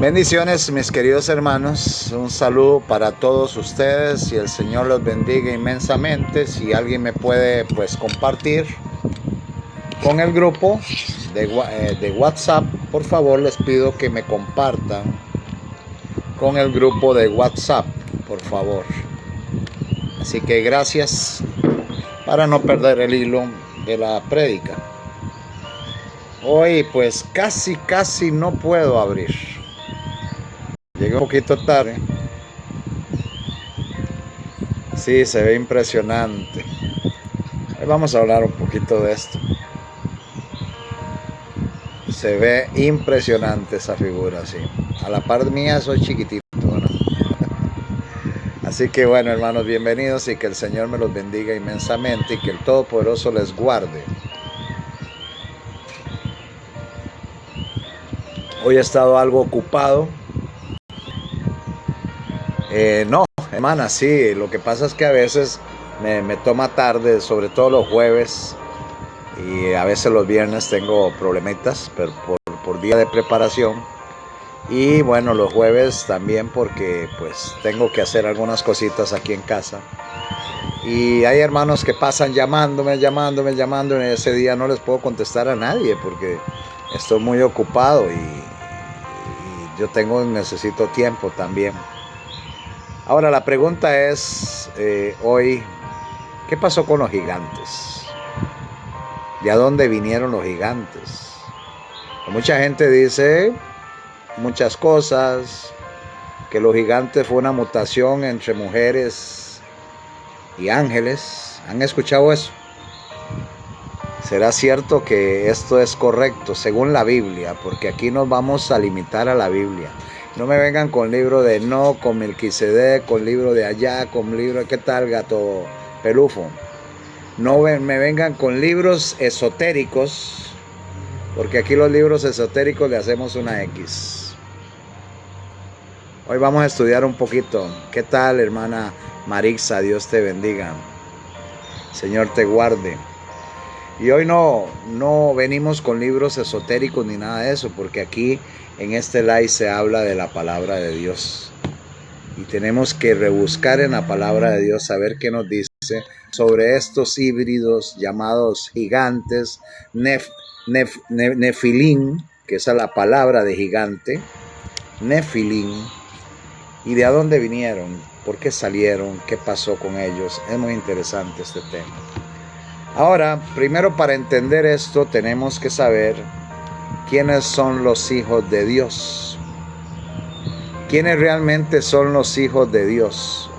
Bendiciones, mis queridos hermanos, un saludo para todos ustedes y el Señor los bendiga inmensamente. Si alguien me puede compartir con el grupo de WhatsApp, por favor les pido que me compartan con el grupo de WhatsApp, por favor. Así que gracias, para no perder el hilo de la prédica. Hoy casi no puedo abrir. Llegué un poquito tarde. Sí, se ve impresionante. Hoy vamos a hablar un poquito de esto. Se ve impresionante esa figura, sí. A la par mía soy chiquitito, ¿no? Así que bueno, hermanos, bienvenidos y que el Señor me los bendiga inmensamente y que el Todopoderoso les guarde. Hoy he estado algo ocupado. No, hermana, sí, lo que pasa es que a veces me toma tarde, sobre todo los jueves, y a veces los viernes tengo problemitas pero por día de preparación, y bueno, los jueves también porque tengo que hacer algunas cositas aquí en casa, y hay hermanos que pasan llamándome, y ese día no les puedo contestar a nadie porque estoy muy ocupado y yo necesito tiempo también. Ahora la pregunta es hoy, ¿qué pasó con los gigantes? ¿De dónde vinieron los gigantes? Mucha gente dice muchas cosas, que los gigantes fue una mutación entre mujeres y ángeles. ¿Han escuchado eso? ¿Será cierto que esto es correcto según la Biblia? Porque aquí nos vamos a limitar a la Biblia. No me vengan con libro de Enoc, con Melquisedec, con libro de allá, con libro de ¿qué tal, gato pelufo? No me vengan con libros esotéricos, porque aquí los libros esotéricos le hacemos una X. Hoy vamos a estudiar un poquito. ¿Qué tal, hermana Marixa? Dios te bendiga. Señor te guarde. Y hoy no venimos con libros esotéricos ni nada de eso, porque aquí en este live se habla de la palabra de Dios. Y tenemos que rebuscar en la palabra de Dios, saber qué nos dice sobre estos híbridos llamados gigantes, Nefilim, que esa es la palabra de gigante, Nefilim. ¿Y de dónde vinieron? ¿Por qué salieron? ¿Qué pasó con ellos? Es muy interesante este tema. Ahora, primero, para entender esto tenemos que saber quiénes son los hijos de Dios. ¿Quiénes realmente son los hijos de Dios?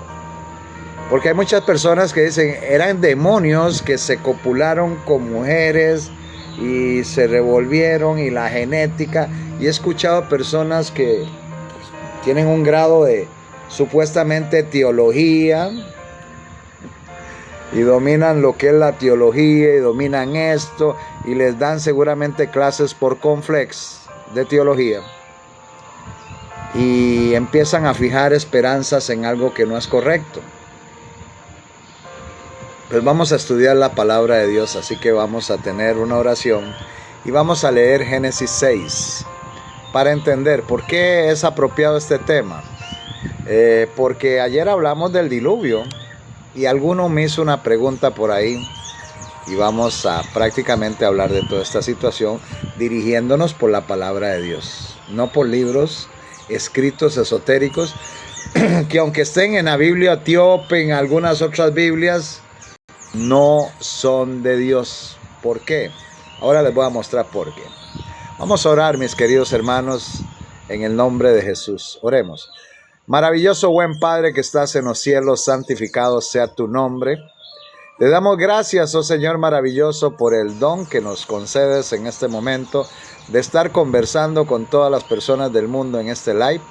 Porque hay muchas personas que dicen, eran demonios que se copularon con mujeres y se revolvieron y la genética. Y he escuchado personas que tienen un grado de supuestamente teología, y dominan lo que es la teología y dominan esto y les dan seguramente clases por Conflex de teología y empiezan a fijar esperanzas en algo que no es correcto. Pues vamos a estudiar la palabra de Dios, así que vamos a tener una oración y vamos a leer Génesis 6 para entender por qué es apropiado este tema. Porque ayer hablamos del diluvio y alguno me hizo una pregunta por ahí y vamos a prácticamente hablar de toda esta situación dirigiéndonos por la palabra de Dios, no por libros escritos esotéricos que aunque estén en la Biblia etíope, en algunas otras Biblias, no son de Dios. ¿Por qué? Ahora les voy a mostrar por qué. Vamos a orar, mis queridos hermanos, en el nombre de Jesús. Oremos. Maravilloso buen Padre que estás en los cielos, santificado sea tu nombre. Te damos gracias, oh Señor maravilloso, por el don que nos concedes en este momento de estar conversando con todas las personas del mundo en este live,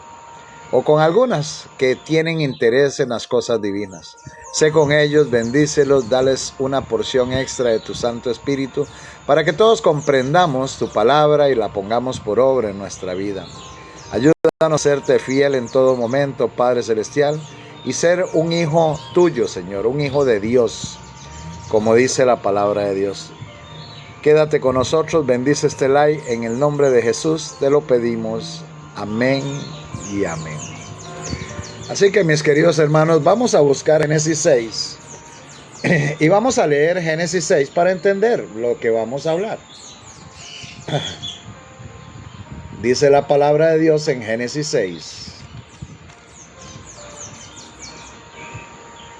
o con algunas que tienen interés en las cosas divinas. Sé con ellos, bendícelos, dales una porción extra de tu Santo Espíritu, para que todos comprendamos tu palabra y la pongamos por obra en nuestra vida. Ayúdanos a serte fiel en todo momento, Padre Celestial, y ser un hijo tuyo, Señor, un hijo de Dios, como dice la palabra de Dios. Quédate con nosotros, bendice este live, en el nombre de Jesús te lo pedimos. Amén y amén. Así que mis queridos hermanos, vamos a buscar Génesis 6 y vamos a leer Génesis 6 para entender lo que vamos a hablar. Dice la palabra de Dios en Génesis 6.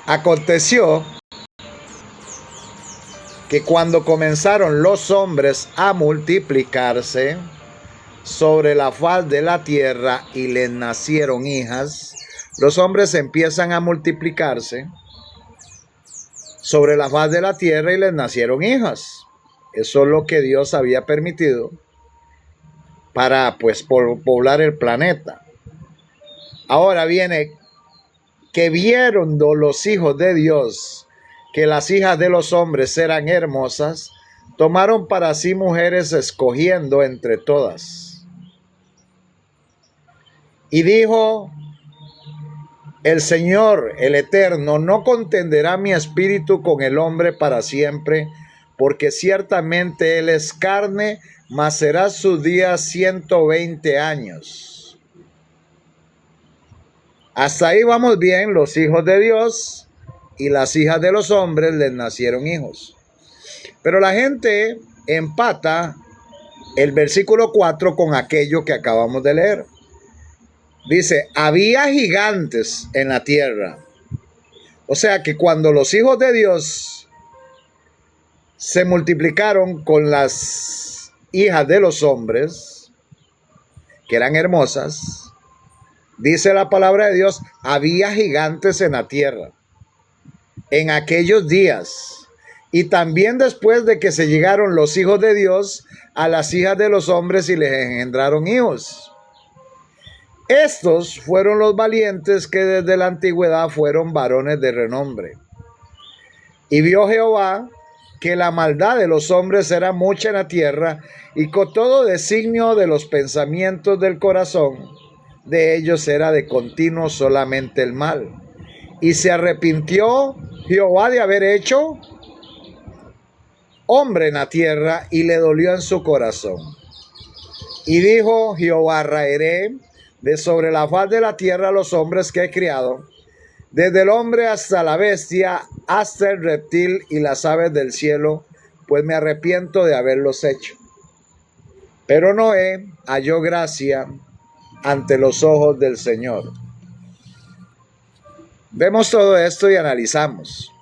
Aconteció que cuando comenzaron los hombres a multiplicarse sobre la faz de la tierra y les nacieron hijas, los hombres empiezan a multiplicarse sobre la faz de la tierra y les nacieron hijas. Eso es lo que Dios había permitido para poblar el planeta. Ahora viene que vieron los hijos de Dios que las hijas de los hombres eran hermosas, tomaron para sí mujeres escogiendo entre todas. Y dijo el Señor, el Eterno, no contenderá mi espíritu con el hombre para siempre, porque ciertamente él es carne, mas será sus días 120 años. Hasta ahí vamos bien. Los hijos de Dios y las hijas de los hombres les nacieron hijos. Pero la gente empata el versículo 4 con aquello que acabamos de leer. Dice, había gigantes en la tierra. O sea que cuando los hijos de Dios se multiplicaron con las hijas de los hombres, que eran hermosas, dice la palabra de Dios, había gigantes en la tierra en aquellos días. Y también después de que se llegaron los hijos de Dios a las hijas de los hombres y les engendraron hijos. Estos fueron los valientes que desde la antigüedad fueron varones de renombre. Y vio Jehová que la maldad de los hombres era mucha en la tierra, y con todo designio de los pensamientos del corazón de ellos era de continuo solamente el mal. Y se arrepintió Jehová de haber hecho hombre en la tierra, y le dolió en su corazón. Y dijo Jehová, raeré de sobre la faz de la tierra a los hombres que he criado, desde el hombre hasta la bestia, hasta el reptil y las aves del cielo, pues me arrepiento de haberlos hecho. Pero Noé halló gracia ante los ojos del Señor. Vemos todo esto y analizamos.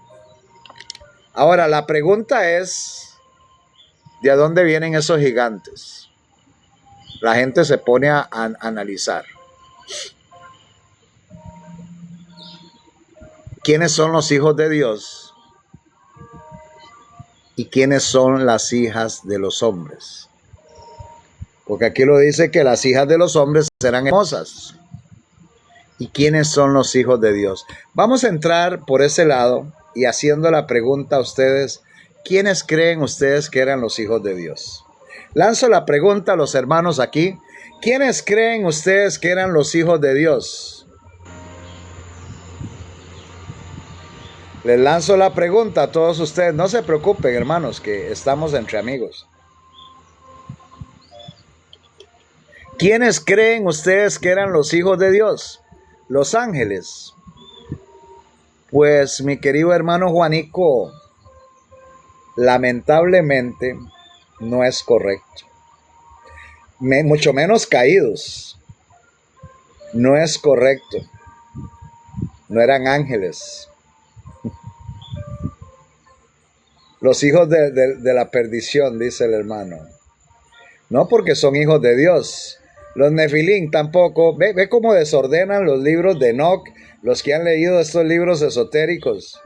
Ahora la pregunta es, ¿de dónde vienen esos gigantes? La gente se pone a analizar. ¿Quiénes son los hijos de Dios? ¿Y quiénes son las hijas de los hombres? Porque aquí lo dice que las hijas de los hombres serán hermosas. ¿Y quiénes son los hijos de Dios? Vamos a entrar por ese lado y haciendo la pregunta a ustedes, ¿quiénes creen ustedes que eran los hijos de Dios? Lanzo la pregunta a los hermanos aquí. ¿Quiénes creen ustedes que eran los hijos de Dios? Les lanzo la pregunta a todos ustedes. No se preocupen, hermanos, que estamos entre amigos. ¿Quiénes creen ustedes que eran los hijos de Dios? Los ángeles. Pues mi querido hermano Juanico, lamentablemente no es correcto. Mucho menos caídos. No es correcto. No eran ángeles. Los hijos de la perdición, dice el hermano. No, porque son hijos de Dios. Los Nefilín tampoco. Ve cómo desordenan los libros de Enoc. Los que han leído estos libros esotéricos.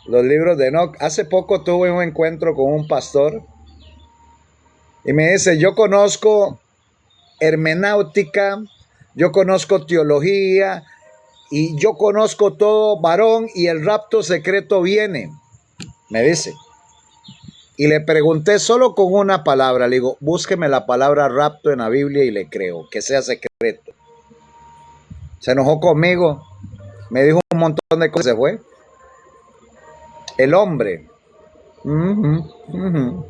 Los libros de Enoc. Hace poco tuve un encuentro con un pastor. Y me dice, yo conozco hermenéutica, yo conozco teología, y yo conozco todo varón, y el rapto secreto viene. Me dice. Y le pregunté solo con una palabra. Le digo, búsqueme la palabra rapto en la Biblia y le creo, que sea secreto. Se enojó conmigo. Me dijo un montón de cosas. Se fue. El hombre Ujú, ujú.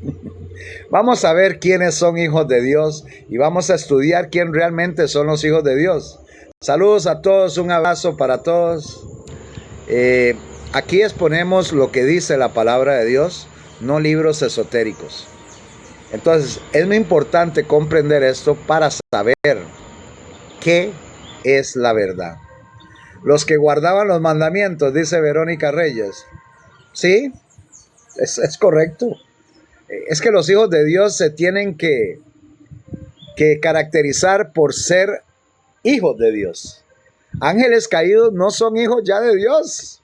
Vamos a ver quiénes son hijos de Dios y vamos a estudiar quién realmente son los hijos de Dios. Saludos a todos, un abrazo para todos. Eh, Aquí exponemos lo que dice la palabra de Dios, no libros esotéricos. Entonces, es muy importante comprender esto para saber qué es la verdad. Los que guardaban los mandamientos, dice Verónica Reyes. Sí, es correcto. Es que los hijos de Dios se tienen que caracterizar por ser hijos de Dios. Ángeles caídos no son hijos ya de Dios.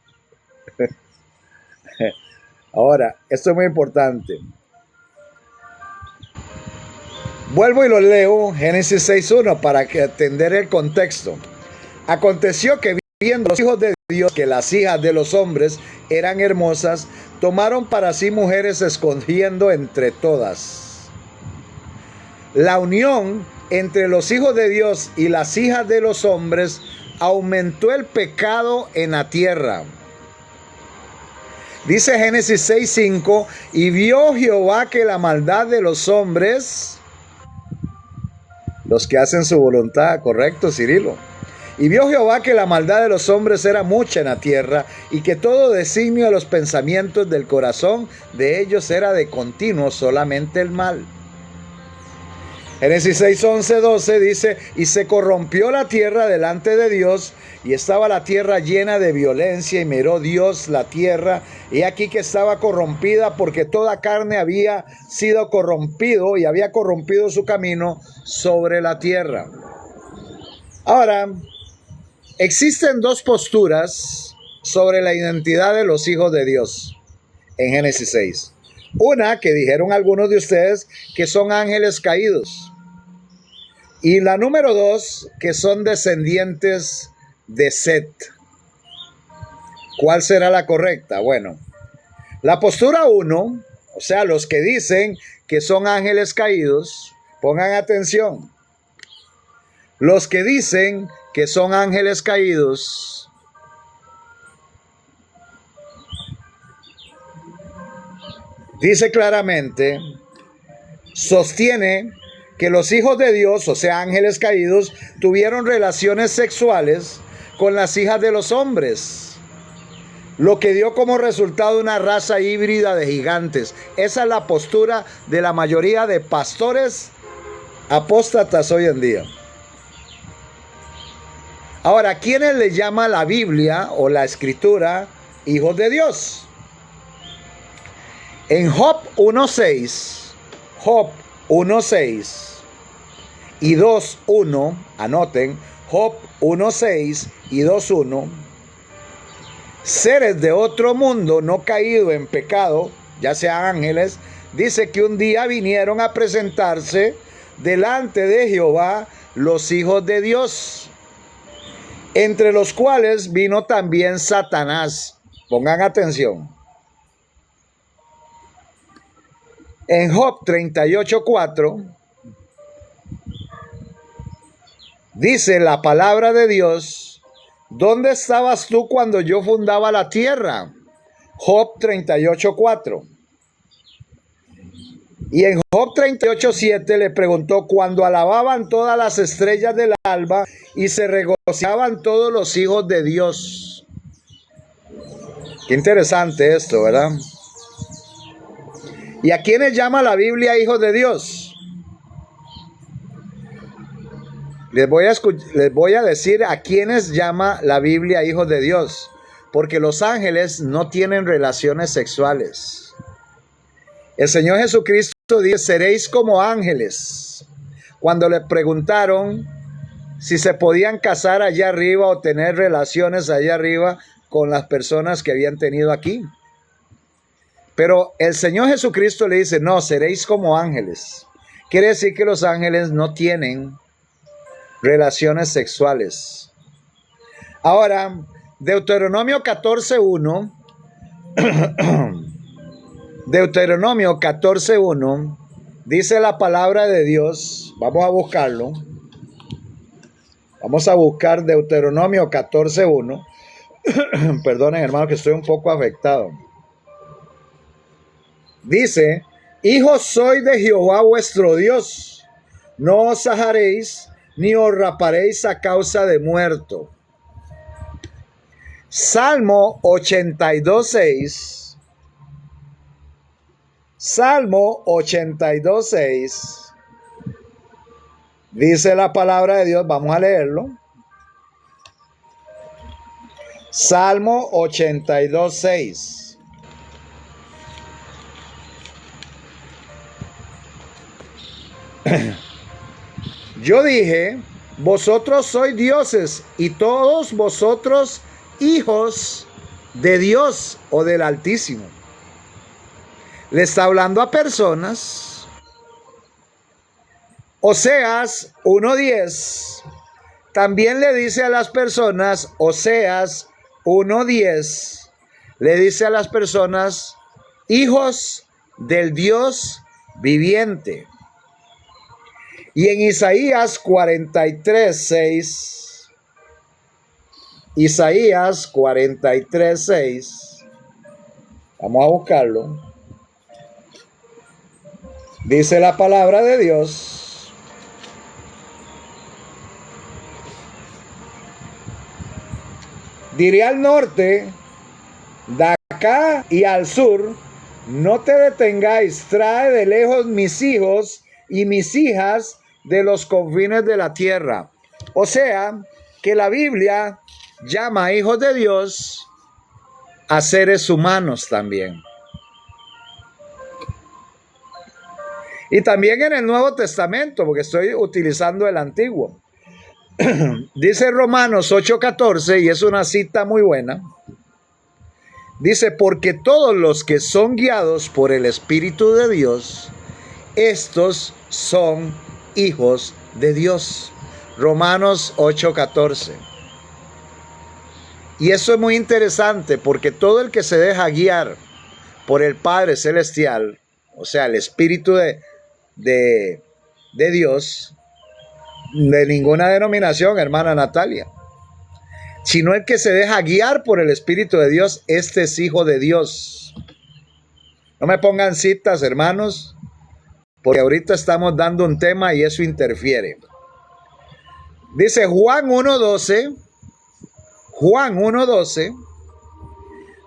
Ahora, esto es muy importante. Vuelvo y lo leo, Génesis 6:1, para que entender el contexto. Aconteció que viendo los hijos de Dios que las hijas de los hombres eran hermosas, tomaron para sí mujeres escogiendo entre todas. La unión entre los hijos de Dios y las hijas de los hombres aumentó el pecado en la tierra. Dice Génesis 6:5, y vio Jehová que la maldad de los hombres, los que hacen su voluntad, correcto, Cirilo. Y vio Jehová que la maldad de los hombres era mucha en la tierra, y que todo designio de los pensamientos del corazón de ellos era de continuo solamente el mal. Génesis 6:11-12 dice, y se corrompió la tierra delante de Dios, y estaba la tierra llena de violencia, y miró Dios la tierra, y aquí que estaba corrompida, porque toda carne había sido corrompido, y había corrompido su camino sobre la tierra. Ahora, existen dos posturas sobre la identidad de los hijos de Dios en Génesis 6. Una que dijeron algunos de ustedes que son ángeles caídos. Y la número dos, que son descendientes de Set. ¿Cuál será la correcta? Bueno, la postura 1, o sea, los que dicen que son ángeles caídos, pongan atención. Los que dicen que son ángeles caídos dice claramente, sostiene que los hijos de Dios, o sea, ángeles caídos, tuvieron relaciones sexuales con las hijas de los hombres, lo que dio como resultado una raza híbrida de gigantes. Esa es la postura de la mayoría de pastores apóstatas hoy en día. Ahora, ¿quiénes le llama la Biblia o la Escritura hijos de Dios? En Job 1:6, Job 1:6 y 2:1, anoten, Job 1:6 y 2:1, seres de otro mundo no caído en pecado, ya sean ángeles, dice que un día vinieron a presentarse delante de Jehová los hijos de Dios, entre los cuales vino también Satanás. Pongan atención. En Job 38:4 dice la palabra de Dios, ¿dónde estabas tú cuando yo fundaba la tierra? Job 38:4. Y en Job 38:7 le preguntó, cuando alababan todas las estrellas del alba y se regocijaban todos los hijos de Dios. Qué interesante esto, ¿verdad? ¿Y a quiénes llama la Biblia hijos de Dios? Les voy a decir a quiénes llama la Biblia hijos de Dios. Porque los ángeles no tienen relaciones sexuales. El Señor Jesucristo dice, seréis como ángeles. Cuando le preguntaron si se podían casar allá arriba o tener relaciones allá arriba con las personas que habían tenido aquí. Pero el Señor Jesucristo le dice, no, seréis como ángeles. Quiere decir que los ángeles no tienen relaciones sexuales. Ahora, Deuteronomio 14:1, Deuteronomio 14:1, dice la palabra de Dios, vamos a buscarlo. Vamos a buscar Deuteronomio 14:1. Perdonen, hermano, que estoy un poco afectado. Dice, hijos sois de Jehová vuestro Dios, no os ajaréis ni os raparéis a causa de muerto. Salmo 82:6. Salmo 82:6. Dice la palabra de Dios, vamos a leerlo. Salmo 82:6. Yo dije, vosotros sois dioses y todos vosotros hijos de Dios o del Altísimo. Le está hablando a personas. Oseas 1:10 también le dice a las personas, Oseas 1:10 le dice a las personas, hijos del Dios viviente. Y en Isaías 43:6, Isaías 43:6, vamos a buscarlo. Dice la palabra de Dios, diré al norte, de acá y al sur, no te detengáis, trae de lejos mis hijos y mis hijas de los confines de la tierra. O sea, que la Biblia llama hijos de Dios a seres humanos también. Y también en el Nuevo Testamento, porque estoy utilizando el Antiguo. Dice Romanos 8:14, y es una cita muy buena. Dice, porque todos los que son guiados por el Espíritu de Dios, estos son hijos de Dios. Romanos 8:14. Y eso es muy interesante, porque todo el que se deja guiar por el Padre Celestial, o sea, el Espíritu de Dios, de ninguna denominación, hermana Natalia, sino el que se deja guiar por el Espíritu de Dios, este es hijo de Dios. No me pongan citas, hermanos, porque ahorita estamos dando un tema y eso interfiere. Dice Juan 1:12, Juan 1:12,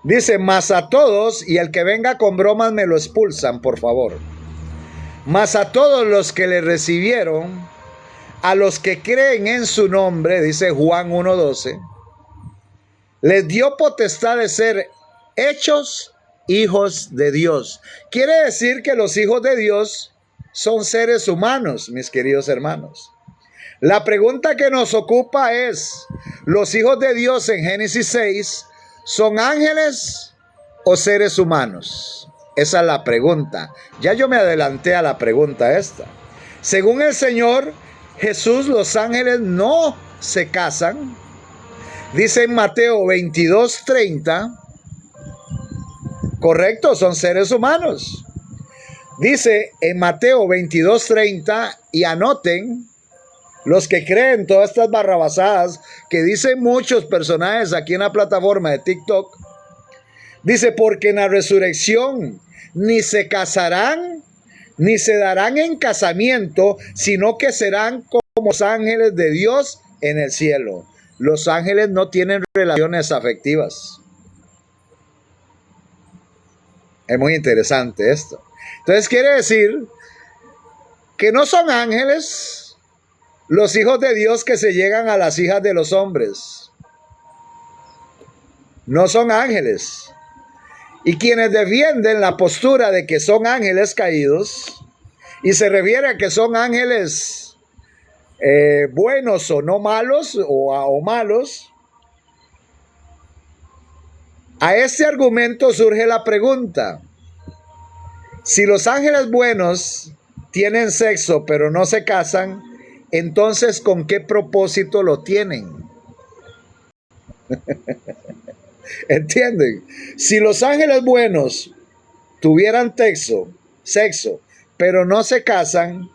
dice, mas a todos, y el que venga con bromas me lo expulsan, por favor. Mas a todos los que le recibieron, a los que creen en su nombre, dice Juan 1:12, les dio potestad de ser hechos hijos de Dios. Quiere decir que los hijos de Dios son seres humanos, mis queridos hermanos. La pregunta que nos ocupa es, ¿los hijos de Dios en Génesis 6 son ángeles o seres humanos? Esa es la pregunta. Ya yo me adelanté a la pregunta esta. Según el Señor Jesús, los ángeles no se casan. Dice en Mateo 22:30, correcto, son seres humanos. Dice en Mateo 22:30, y anoten los que creen todas estas barrabasadas que dicen muchos personajes aquí en la plataforma de TikTok. Dice, porque en la resurrección ni se casarán, ni se darán en casamiento, sino que serán como los ángeles de Dios en el cielo. Los ángeles no tienen relaciones afectivas. Es muy interesante esto. Entonces quiere decir que no son ángeles los hijos de Dios que se llegan a las hijas de los hombres. No son ángeles. Y quienes defienden la postura de que son ángeles caídos, y se refiere a que son ángeles buenos o no malos, o malos, a este argumento surge la pregunta: si los ángeles buenos tienen sexo pero no se casan, entonces ¿con qué propósito lo tienen? ¿Entienden? Si los ángeles buenos tuvieran sexo, pero no se casan,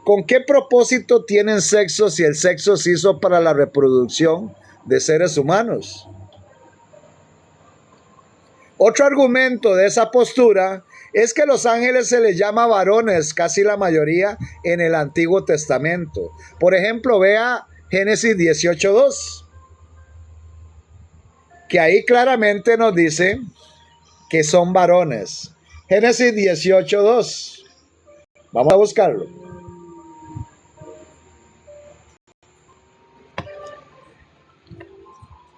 ¿con qué propósito tienen sexo si el sexo se hizo para la reproducción de seres humanos? Otro argumento de esa postura es que los ángeles se les llama varones, casi la mayoría en el Antiguo Testamento. Por ejemplo, vea Génesis 18:2, que ahí claramente nos dice que son varones. Génesis 18:2. Vamos a buscarlo.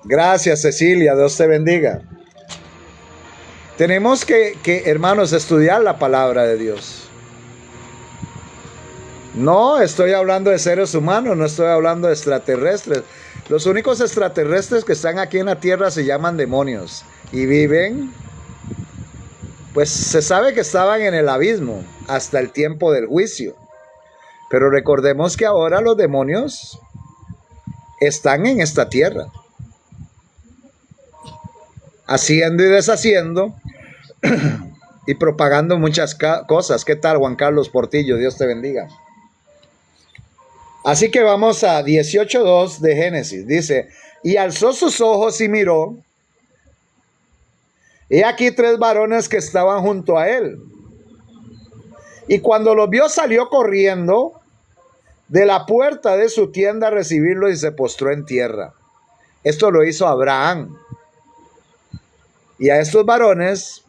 Gracias, Cecilia, Dios te bendiga. Tenemos que, hermanos, estudiar la palabra de Dios. No estoy hablando de seres humanos, no estoy hablando de extraterrestres. Los únicos extraterrestres que están aquí en la tierra se llaman demonios y viven, pues se sabe que estaban en el abismo hasta el tiempo del juicio. Pero recordemos que ahora los demonios están en esta tierra, haciendo y deshaciendo y propagando muchas cosas. ¿Qué tal, Juan Carlos Portillo? Dios te bendiga. Así que vamos a 18:2 de Génesis. Dice, y alzó sus ojos y miró, he aquí 3 varones que estaban junto a él. Y cuando los vio, salió corriendo de la puerta de su tienda a recibirlo y se postró en tierra. Esto lo hizo Abraham. Y a estos varones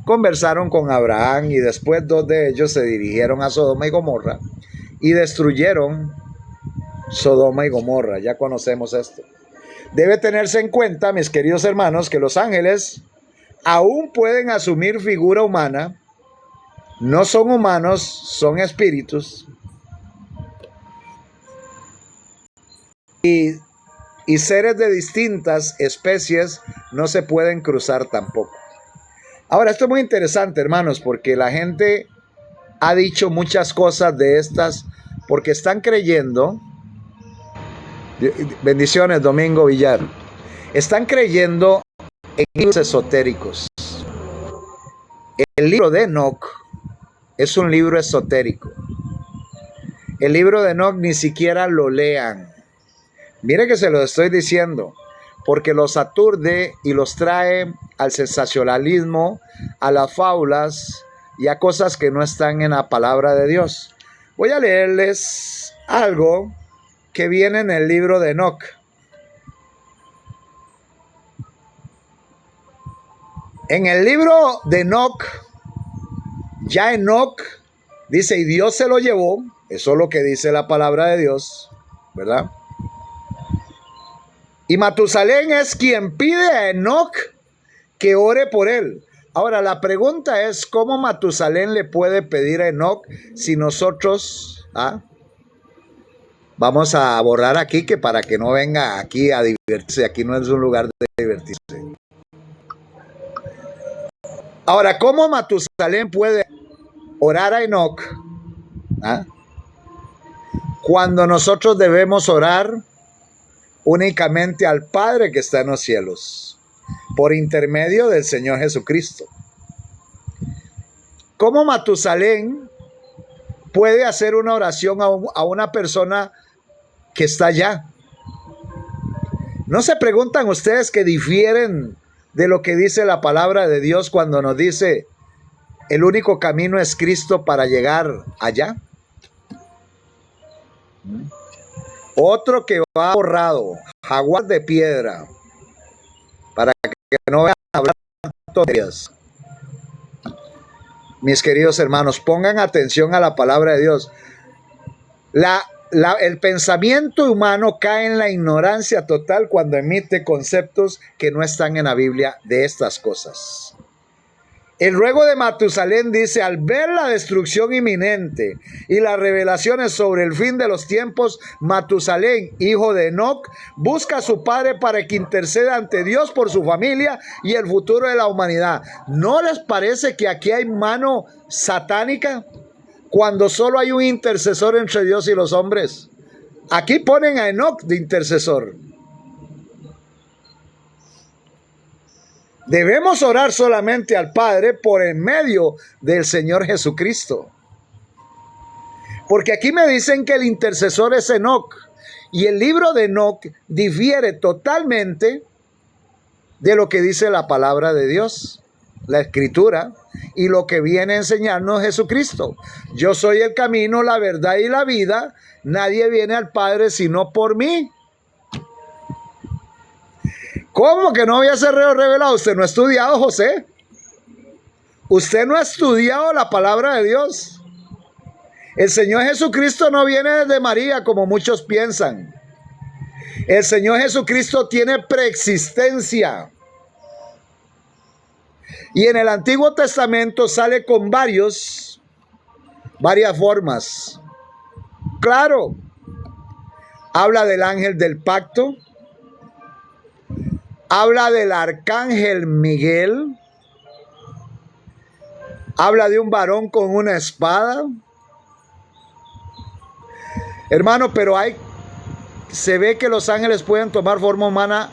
conversaron con Abraham, y después 2 de ellos se dirigieron a Sodoma y Gomorra y destruyeron Sodoma y Gomorra. Ya conocemos esto. Debe tenerse en cuenta, mis queridos hermanos, que los ángeles aún pueden asumir figura humana. No son humanos, son espíritus. Y seres de distintas especies no se pueden cruzar tampoco. Ahora, esto es muy interesante, hermanos, porque la gente ha dicho muchas cosas de estas porque están creyendo. Bendiciones, Domingo Villar. Están creyendo en libros esotéricos. El libro de Enoch es un libro esotérico. El libro de Enoch ni siquiera lo lean. Mire que se lo estoy diciendo, porque los aturde y los trae al sensacionalismo, a las fábulas y a cosas que no están en la palabra de Dios. Voy a leerles algo que viene en el libro de Enoch. En el libro de Enoch, ya Enoch dice, y Dios se lo llevó. Eso es lo que dice la palabra de Dios, ¿verdad? Y Matusalén es quien pide a Enoch que ore por él. Ahora, la pregunta es, ¿cómo Matusalén le puede pedir a Enoch si nosotros... Vamos a borrar aquí, que para que no venga aquí a divertirse. Aquí no es un lugar de divertirse. Ahora, ¿cómo Matusalén puede orar a Enoch? Cuando nosotros debemos orar únicamente al Padre que está en los cielos, por intermedio del Señor Jesucristo. ¿Cómo Matusalén puede hacer una oración a una persona que está allá? ¿No se preguntan ustedes que difieren de lo que dice la palabra de Dios cuando nos dice el único camino es Cristo para llegar allá? Otro que va borrado, jaguar de piedra, para que no vean hablar tonterías. Mis queridos hermanos, pongan atención a la palabra de Dios. El pensamiento humano cae en la ignorancia total cuando emite conceptos que no están en la Biblia de estas cosas. El ruego de Matusalén dice, al ver la destrucción inminente y las revelaciones sobre el fin de los tiempos, Matusalén, hijo de Enoch, busca a su padre para que interceda ante Dios por su familia y el futuro de la humanidad. ¿No les parece que aquí hay mano satánica cuando solo hay un intercesor entre Dios y los hombres? Aquí ponen a Enoch de intercesor. Debemos orar solamente al Padre por el medio del Señor Jesucristo. Porque aquí me dicen que el intercesor es Enoch. Y el libro de Enoch difiere totalmente de lo que dice la palabra de Dios, la Escritura, y lo que viene a enseñarnos Jesucristo. Yo soy el camino, la verdad y la vida. Nadie viene al Padre sino por mí. ¿Cómo que no había sido revelado? ¿Usted no ha estudiado, José? ¿Usted no ha estudiado la palabra de Dios? El Señor Jesucristo no viene desde María como muchos piensan. El Señor Jesucristo tiene preexistencia. Y en el Antiguo Testamento sale con varias formas. Claro, habla del ángel del pacto, habla del arcángel Miguel, habla de un varón con una espada. Hermano, pero se ve que los ángeles pueden tomar forma humana.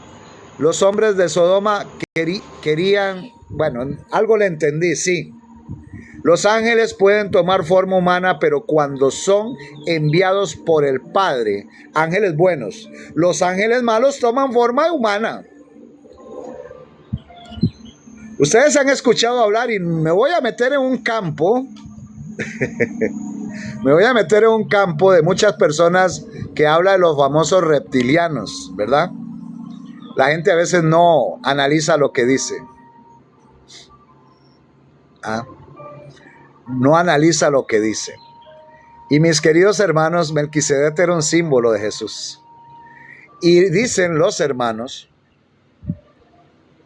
Los hombres de Sodoma querían, bueno, algo le entendí, sí. Los ángeles pueden tomar forma humana, pero cuando son enviados por el Padre, ángeles buenos. Los ángeles malos toman forma humana. Ustedes han escuchado hablar, y me voy a meter en un campo, de muchas personas que hablan de los famosos reptilianos, ¿verdad? La gente a veces no analiza lo que dice. No analiza lo que dice. Y mis queridos hermanos, Melquisedec era un símbolo de Jesús. Y dicen los hermanos,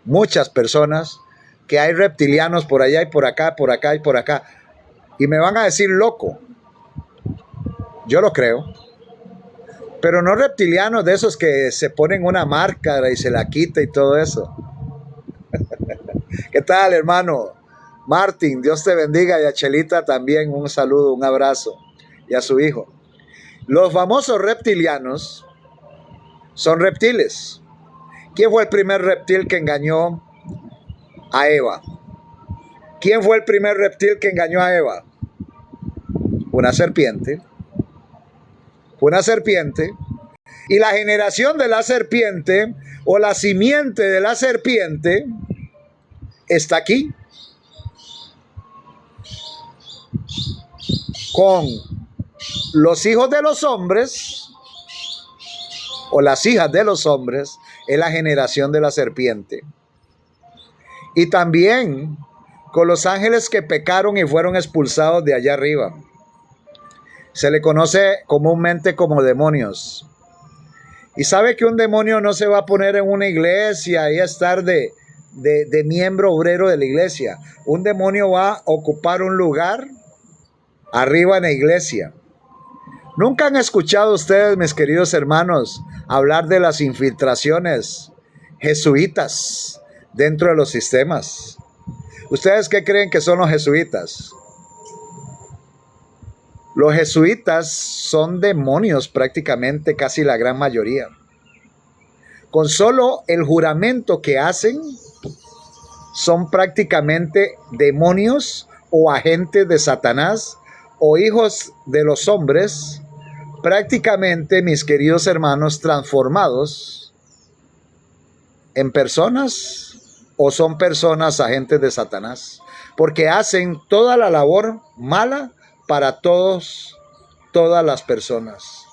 muchas personas, que hay reptilianos por allá y por acá, por acá y por acá. Y me van a decir loco. Yo lo creo. Pero no reptilianos de esos que se ponen una máscara y se la quita y todo eso. ¿Qué tal, hermano? Martín, Dios te bendiga, y a Chelita también un saludo, un abrazo, y a su hijo. Los famosos reptilianos son reptiles. ¿Quién fue el primer reptil que engañó a Eva? ¿Quién fue el primer reptil que engañó a Eva? Una serpiente. Una serpiente. Y la generación de la serpiente, o la simiente de la serpiente, está aquí. Con los hijos de los hombres, o las hijas de los hombres, es la generación de la serpiente. Y también con los ángeles que pecaron y fueron expulsados de allá arriba. Se le conoce comúnmente como demonios. Y sabe que un demonio no se va a poner en una iglesia y a estar de miembro obrero de la iglesia. Un demonio va a ocupar un lugar arriba en la iglesia. ¿Nunca han escuchado ustedes, mis queridos hermanos, hablar de las infiltraciones jesuitas dentro de los sistemas? ¿Ustedes qué creen que son los jesuitas? Los jesuitas son demonios prácticamente, casi la gran mayoría. Con solo el juramento que hacen, son prácticamente demonios o agentes de Satanás o hijos de los hombres, prácticamente, mis queridos hermanos, transformados en personas, o son personas agentes de Satanás, porque hacen toda la labor mala para todas las personas.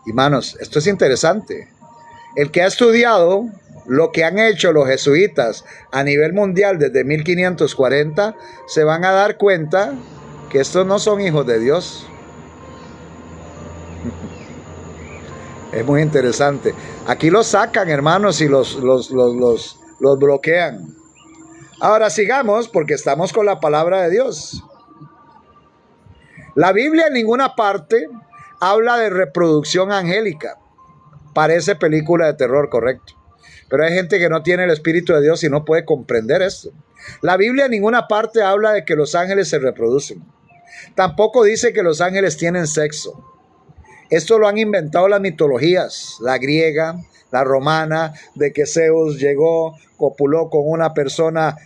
Hermanos, esto es interesante. El que ha estudiado lo que han hecho los jesuitas a nivel mundial desde 1540, se van a dar cuenta que estos no son hijos de Dios. Es muy interesante. Aquí los sacan, hermanos, y los bloquean. Ahora sigamos, porque estamos con la palabra de Dios. La Biblia en ninguna parte habla de reproducción angélica. Parece película de terror, correcto. Pero hay gente que no tiene el Espíritu de Dios y no puede comprender esto. La Biblia en ninguna parte habla de que los ángeles se reproducen. Tampoco dice que los ángeles tienen sexo. Esto lo han inventado las mitologías, la griega, la romana, de que Zeus llegó, copuló con una persona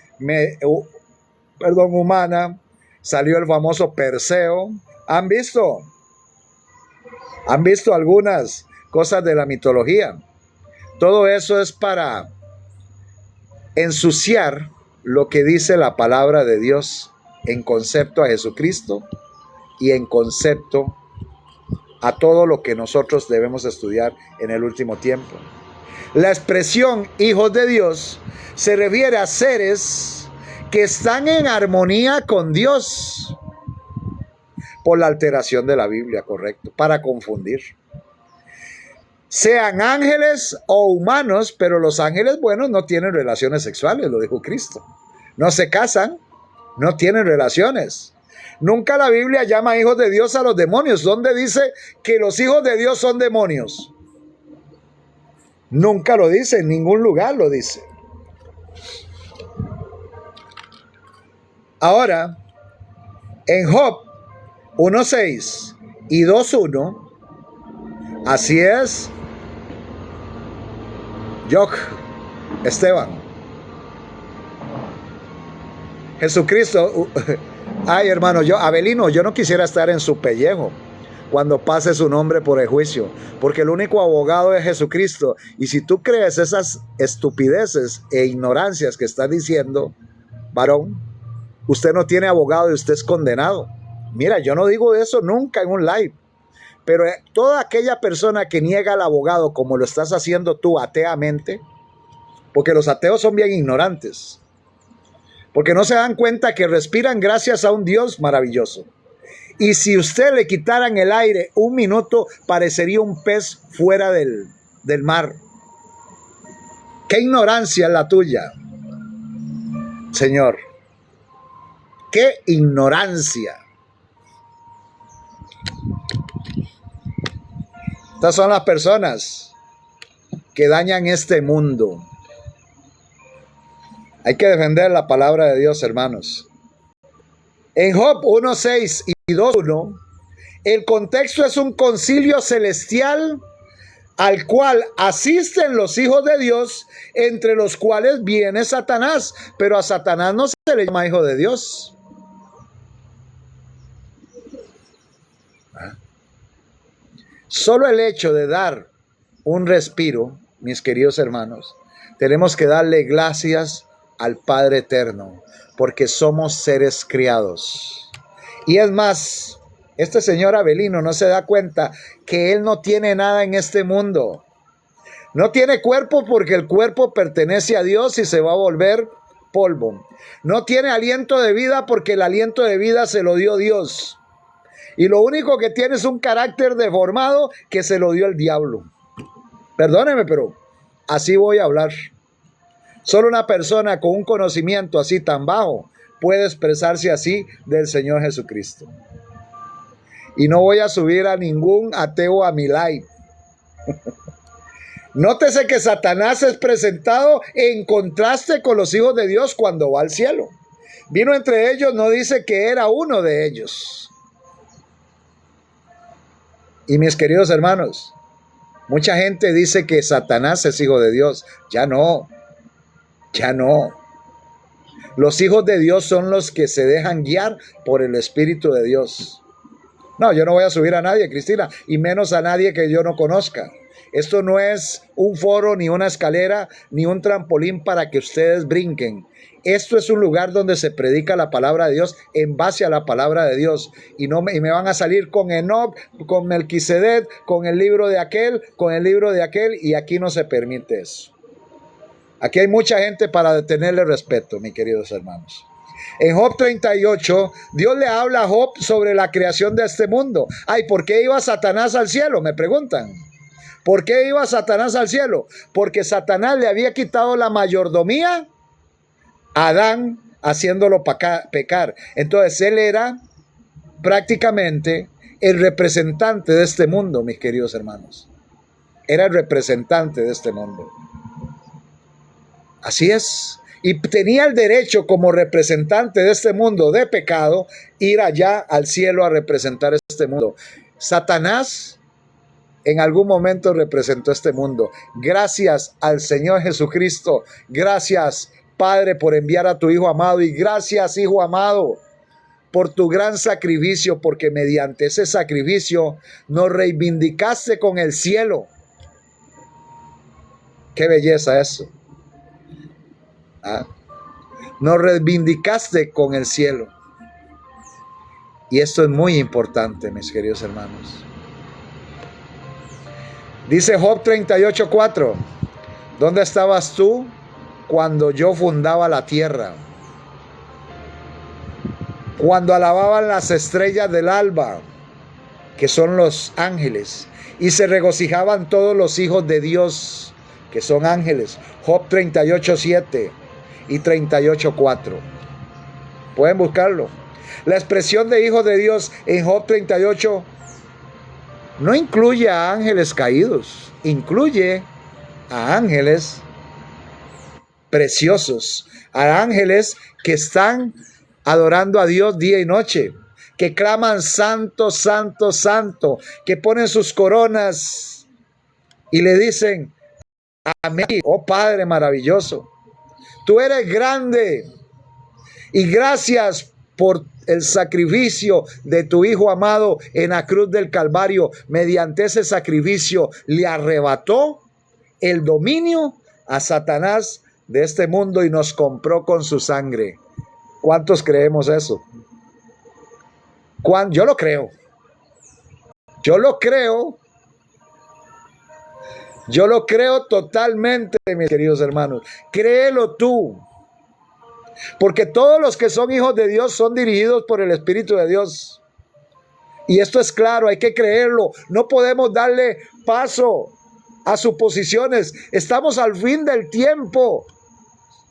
humana, salió el famoso Perseo. ¿Han visto? ¿Han visto algunas cosas de la mitología? Todo eso es para ensuciar lo que dice la palabra de Dios en concepto a Jesucristo y en concepto a todo lo que nosotros debemos estudiar en el último tiempo. La expresión hijos de Dios se refiere a seres que están en armonía con Dios, por la alteración de la Biblia, correcto, para confundir. Sean ángeles o humanos, pero los ángeles buenos no tienen relaciones sexuales, lo dijo Cristo. No se casan, no tienen relaciones. Nunca la Biblia llama hijos de Dios a los demonios. ¿Dónde dice que los hijos de Dios son demonios? Nunca lo dice, en ningún lugar lo dice. Ahora, en Job 1:6 y 2:1, así es, Esteban. Jesucristo, ay hermano, Abelino, yo no quisiera estar en su pellejo cuando pase su nombre por el juicio, porque el único abogado es Jesucristo. Y si tú crees esas estupideces e ignorancias que estás diciendo, varón, usted no tiene abogado y usted es condenado. Mira, yo no digo eso nunca en un live, pero toda aquella persona que niega al abogado como lo estás haciendo tú ateamente, porque los ateos son bien ignorantes, porque no se dan cuenta que respiran gracias a un Dios maravilloso. Y si usted le quitaran el aire un minuto, parecería un pez fuera del mar. ¡Qué ignorancia es la tuya, Señor! ¡Qué ignorancia! Estas son las personas que dañan este mundo. Hay que defender la palabra de Dios, hermanos. En Job 1:6 y 2:1, el contexto es un concilio celestial al cual asisten los hijos de Dios, entre los cuales viene Satanás, pero a Satanás no se le llama hijo de Dios. Solo el hecho de dar un respiro, mis queridos hermanos, tenemos que darle gracias al Padre Eterno, porque somos seres criados. Y es más, este señor Abelino no se da cuenta que él no tiene nada en este mundo. No tiene cuerpo porque el cuerpo pertenece a Dios y se va a volver polvo. No tiene aliento de vida porque el aliento de vida se lo dio Dios. Y lo único que tiene es un carácter deformado que se lo dio el diablo. Perdóneme, pero así voy a hablar. Solo una persona con un conocimiento así tan bajo puede expresarse así del Señor Jesucristo. Y no voy a subir a ningún ateo a mi live. Nótese que Satanás es presentado en contraste con los hijos de Dios cuando va al cielo. Vino entre ellos, no dice que era uno de ellos. Y mis queridos hermanos, mucha gente dice que Satanás es hijo de Dios. Ya no. Ya no. Los hijos de Dios son los que se dejan guiar por el Espíritu de Dios. No, yo no voy a subir a nadie, Cristina, y menos a nadie que yo no conozca. Esto no es un foro, ni una escalera, ni un trampolín para que ustedes brinquen. Esto es un lugar donde se predica la palabra de Dios en base a la palabra de Dios. Y me van a salir con Enoc, con Melquisedec, con el libro de aquel, con el libro de aquel, y aquí no se permite eso. Aquí hay mucha gente para tenerle respeto, mis queridos hermanos. En Job 38, Dios le habla a Job sobre la creación de este mundo. Ay, ¿por qué iba Satanás al cielo? Me preguntan. ¿Por qué iba Satanás al cielo? Porque Satanás le había quitado la mayordomía a Adán, haciéndolo pecar. Entonces él era prácticamente el representante de este mundo, mis queridos hermanos. Era el representante de este mundo. Así es. Y tenía el derecho como representante de este mundo de pecado, ir allá al cielo a representar este mundo. Satanás en algún momento representó este mundo. Gracias al Señor Jesucristo. Gracias, Padre, por enviar a tu Hijo amado. Y gracias, Hijo amado, por tu gran sacrificio, porque mediante ese sacrificio nos reivindicaste con el cielo. Qué belleza eso. ¿Ah? Nos reivindicaste con el cielo. Y esto es muy importante, mis queridos hermanos. Dice Job 38:4. ¿Dónde estabas tú cuando yo fundaba la tierra? Cuando alababan las estrellas del alba, que son los ángeles, y se regocijaban todos los hijos de Dios, que son ángeles. Job 38:7 y 38:4. Pueden buscarlo. La expresión de hijos de Dios en Job 38 no incluye a ángeles caídos, incluye a ángeles preciosos, a ángeles que están adorando a Dios día y noche, que claman santo, santo, santo, que ponen sus coronas y le dicen amén. Oh Padre maravilloso, tú eres grande y gracias por el sacrificio de tu Hijo amado en la cruz del Calvario. Mediante ese sacrificio le arrebató el dominio a Satanás de este mundo y nos compró con su sangre. ¿Cuántos creemos eso? Yo lo creo. Yo lo creo. Yo lo creo totalmente, mis queridos hermanos. Créelo tú. Porque todos los que son hijos de Dios son dirigidos por el Espíritu de Dios. Y esto es claro, hay que creerlo. No podemos darle paso a suposiciones. Estamos al fin del tiempo.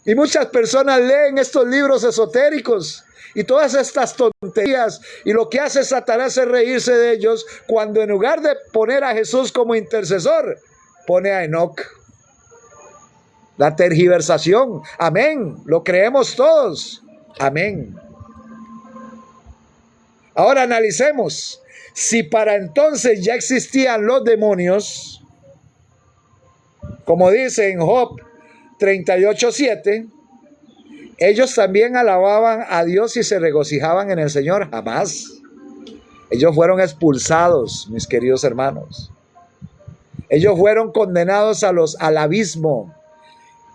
Y muchas personas leen estos libros esotéricos y todas estas tonterías. Y lo que hace Satanás es reírse de ellos cuando en lugar de poner a Jesús como intercesor, pone a Enoc. La tergiversación. Amén. Lo creemos todos. Amén. Ahora analicemos. Si para entonces ya existían los demonios, como dice en Job 38:7, ellos también alababan a Dios y se regocijaban en el Señor. Jamás. Ellos fueron expulsados, mis queridos hermanos. Ellos fueron condenados al abismo.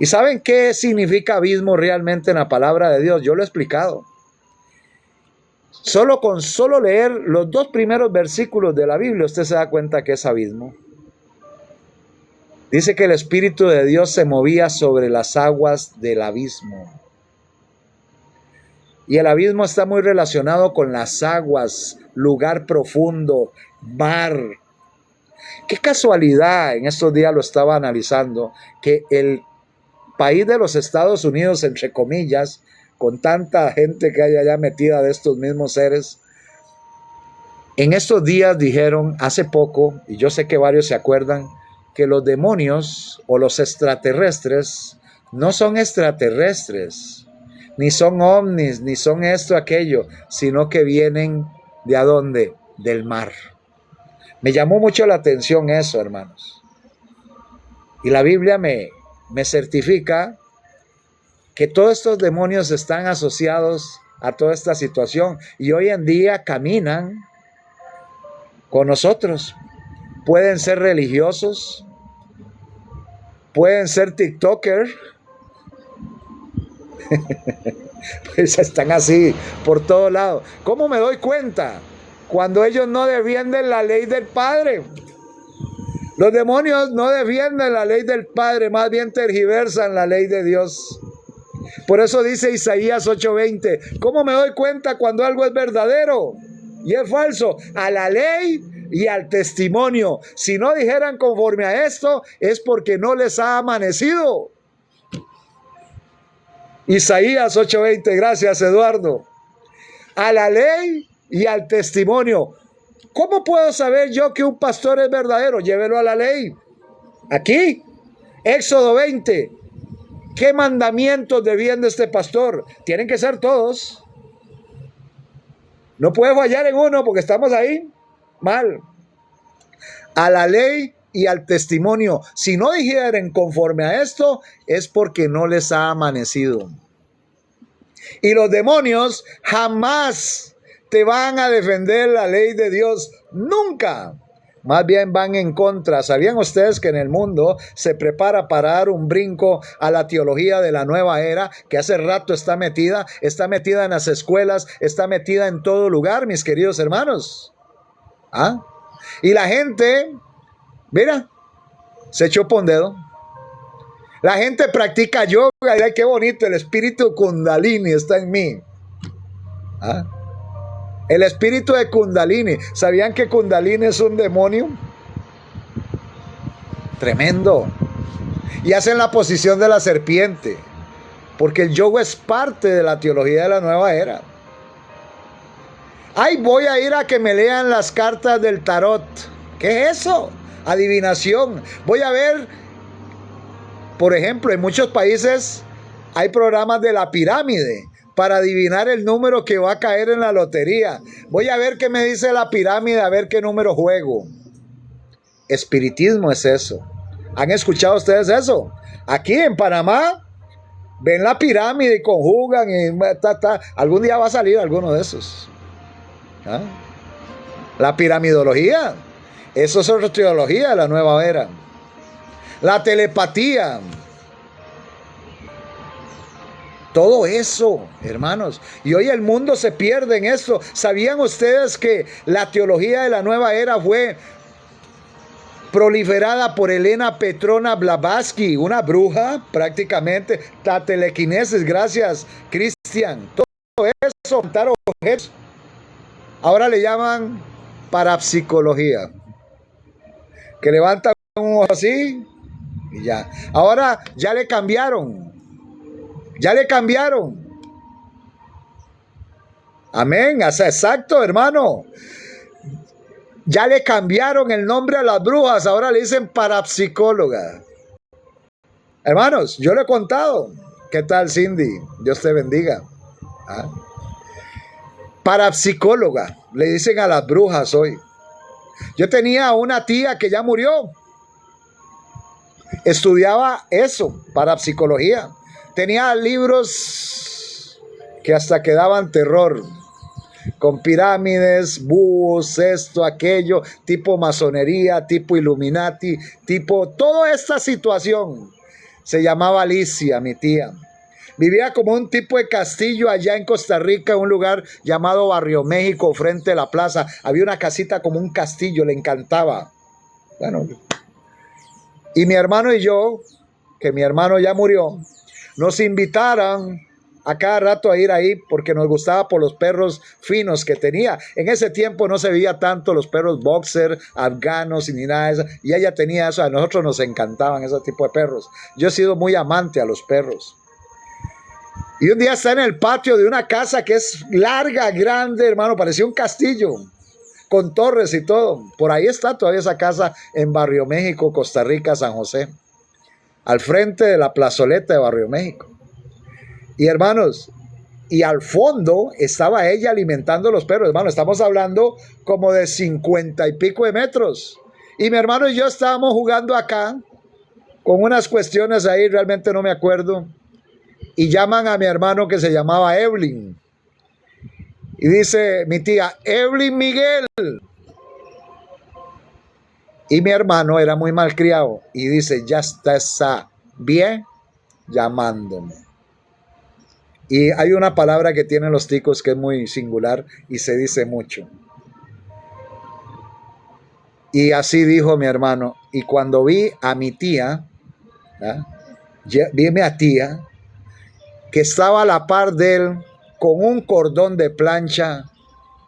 ¿Y saben qué significa abismo realmente en la palabra de Dios? Yo lo he explicado. Con solo leer los 2 primeros versículos de la Biblia, usted se da cuenta que es abismo. Dice que el Espíritu de Dios se movía sobre las aguas del abismo. Y el abismo está muy relacionado con las aguas, lugar profundo, mar. Qué casualidad, en estos días lo estaba analizando, que el país de los Estados Unidos, entre comillas, con tanta gente que hay allá metida de estos mismos seres, en estos días dijeron hace poco, y yo sé que varios se acuerdan, que los demonios o los extraterrestres no son extraterrestres, ni son ovnis, ni son esto, aquello, sino que vienen ¿de a dónde? Del mar. Me llamó mucho la atención eso, hermanos. Y la Biblia me certifica que todos estos demonios están asociados a toda esta situación y hoy en día caminan con nosotros. Pueden ser religiosos, pueden ser tiktokers, pues están así por todos lados. ¿Cómo me doy cuenta? Cuando ellos no defienden la ley del Padre. Los demonios no defienden la ley del Padre, más bien tergiversan la ley de Dios. Por eso dice Isaías 8:20, ¿cómo me doy cuenta cuando algo es verdadero y es falso? A la ley y al testimonio. Si no dijeran conforme a esto, es porque no les ha amanecido. Isaías 8:20, gracias Eduardo. A la ley y al testimonio. ¿Cómo puedo saber yo que un pastor es verdadero? Llévelo a la ley. Aquí, Éxodo 20. ¿Qué mandamientos defiende este pastor? Tienen que ser todos. No puede fallar en uno porque estamos ahí mal. A la ley y al testimonio. Si no dijeren conforme a esto, es porque no les ha amanecido. Y los demonios jamás te van a defender la ley de Dios. Nunca. Más bien van en contra. ¿Sabían ustedes que en el mundo se prepara para dar un brinco a la teología de la nueva era, que hace rato está metida en las escuelas, está metida en todo lugar, mis queridos hermanos? ¿Ah? Y la gente, mira, se echó por un dedo. La gente practica yoga y ay, qué bonito, el espíritu Kundalini está en mí. ¿Ah? El espíritu de Kundalini. ¿Sabían que Kundalini es un demonio? Tremendo. Y hacen la posición de la serpiente. Porque el yoga es parte de la teología de la nueva era. Ay, voy a ir a que me lean las cartas del tarot. ¿Qué es eso? Adivinación. Voy a ver, por ejemplo, en muchos países hay programas de la pirámide para adivinar el número que va a caer en la lotería. Voy a ver qué me dice la pirámide, a ver qué número juego. Espiritismo es eso. ¿Han escuchado ustedes eso? Aquí en Panamá ven la pirámide y conjugan y algún día va a salir alguno de esos. ¿Ah? La piramidología, eso es otra teología de la nueva era. La telepatía. Todo eso, hermanos. Y hoy el mundo se pierde en eso. ¿Sabían ustedes que la teología de la nueva era fue proliferada por Elena Petrona Blavatsky, una bruja prácticamente? La telequinesis, gracias, Cristian. Todo eso, montar objetos. Ahora le llaman parapsicología. Que levantan un ojo así y ya. Ahora ya le cambiaron. Ya le cambiaron. Amén. Exacto, hermano. Ya le cambiaron el nombre a las brujas. Ahora le dicen parapsicóloga. Hermanos, yo le he contado. ¿Qué tal, Cindy? Dios te bendiga. ¿Ah? Parapsicóloga. Le dicen a las brujas hoy. Yo tenía una tía que ya murió. Estudiaba eso, parapsicología. Tenía libros que hasta que daban terror, con pirámides, búhos, esto, aquello, tipo masonería, tipo Illuminati, tipo toda esta situación. Se llamaba Alicia, mi tía. Vivía como un tipo de castillo allá en Costa Rica, en un lugar llamado Barrio México, frente a la plaza. Había una casita como un castillo, le encantaba. Bueno, y mi hermano y yo, que mi hermano ya murió, nos invitaron a cada rato a ir ahí porque nos gustaba por los perros finos que tenía. En ese tiempo no se veía tanto los perros boxer, afganos y ni nada de eso. Y ella tenía eso, a nosotros nos encantaban ese tipo de perros. Yo he sido muy amante a los perros. Y un día está en el patio de una casa que es larga, grande, hermano, parecía un castillo, con torres y todo. Por ahí está todavía esa casa en Barrio México, Costa Rica, San José. Al frente de la plazoleta de Barrio México. Y hermanos, y al fondo estaba ella alimentando los perros. Hermano, estamos hablando como de 50 y pico de metros. Y mi hermano y yo estábamos jugando acá con unas cuestiones ahí, realmente no me acuerdo. Y llaman a mi hermano que se llamaba Evelyn. Y dice mi tía, Evelyn Miguel. Y mi hermano era muy malcriado y dice, ya está esa bien llamándome. Y hay una palabra que tienen los ticos que es muy singular y se dice mucho. Y así dijo mi hermano. Y cuando vi a mi tía, vi a mi tía, que estaba a la par de él con un cordón de plancha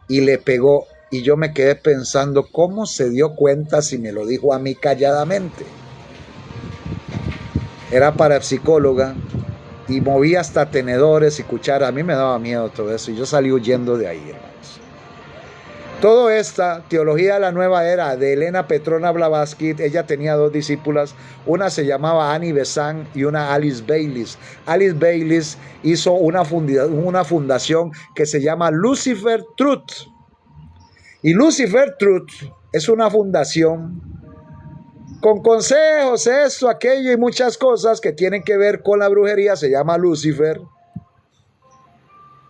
y le pegó. Y yo me quedé pensando, ¿cómo se dio cuenta si me lo dijo a mí calladamente? Era parapsicóloga y movía hasta tenedores y cucharas. A mí me daba miedo todo eso y yo salí huyendo de ahí, hermanos. Toda esta teología de la nueva era de Elena Petrona Blavatsky, ella tenía dos discípulas. Una se llamaba Annie Besant y una Alice Baylis. Alice Baylis hizo una fundación que se llama Lucifer Truth. Y Lucifer Truth es una fundación con consejos, esto, aquello y muchas cosas que tienen que ver con la brujería. Se llama Lucifer.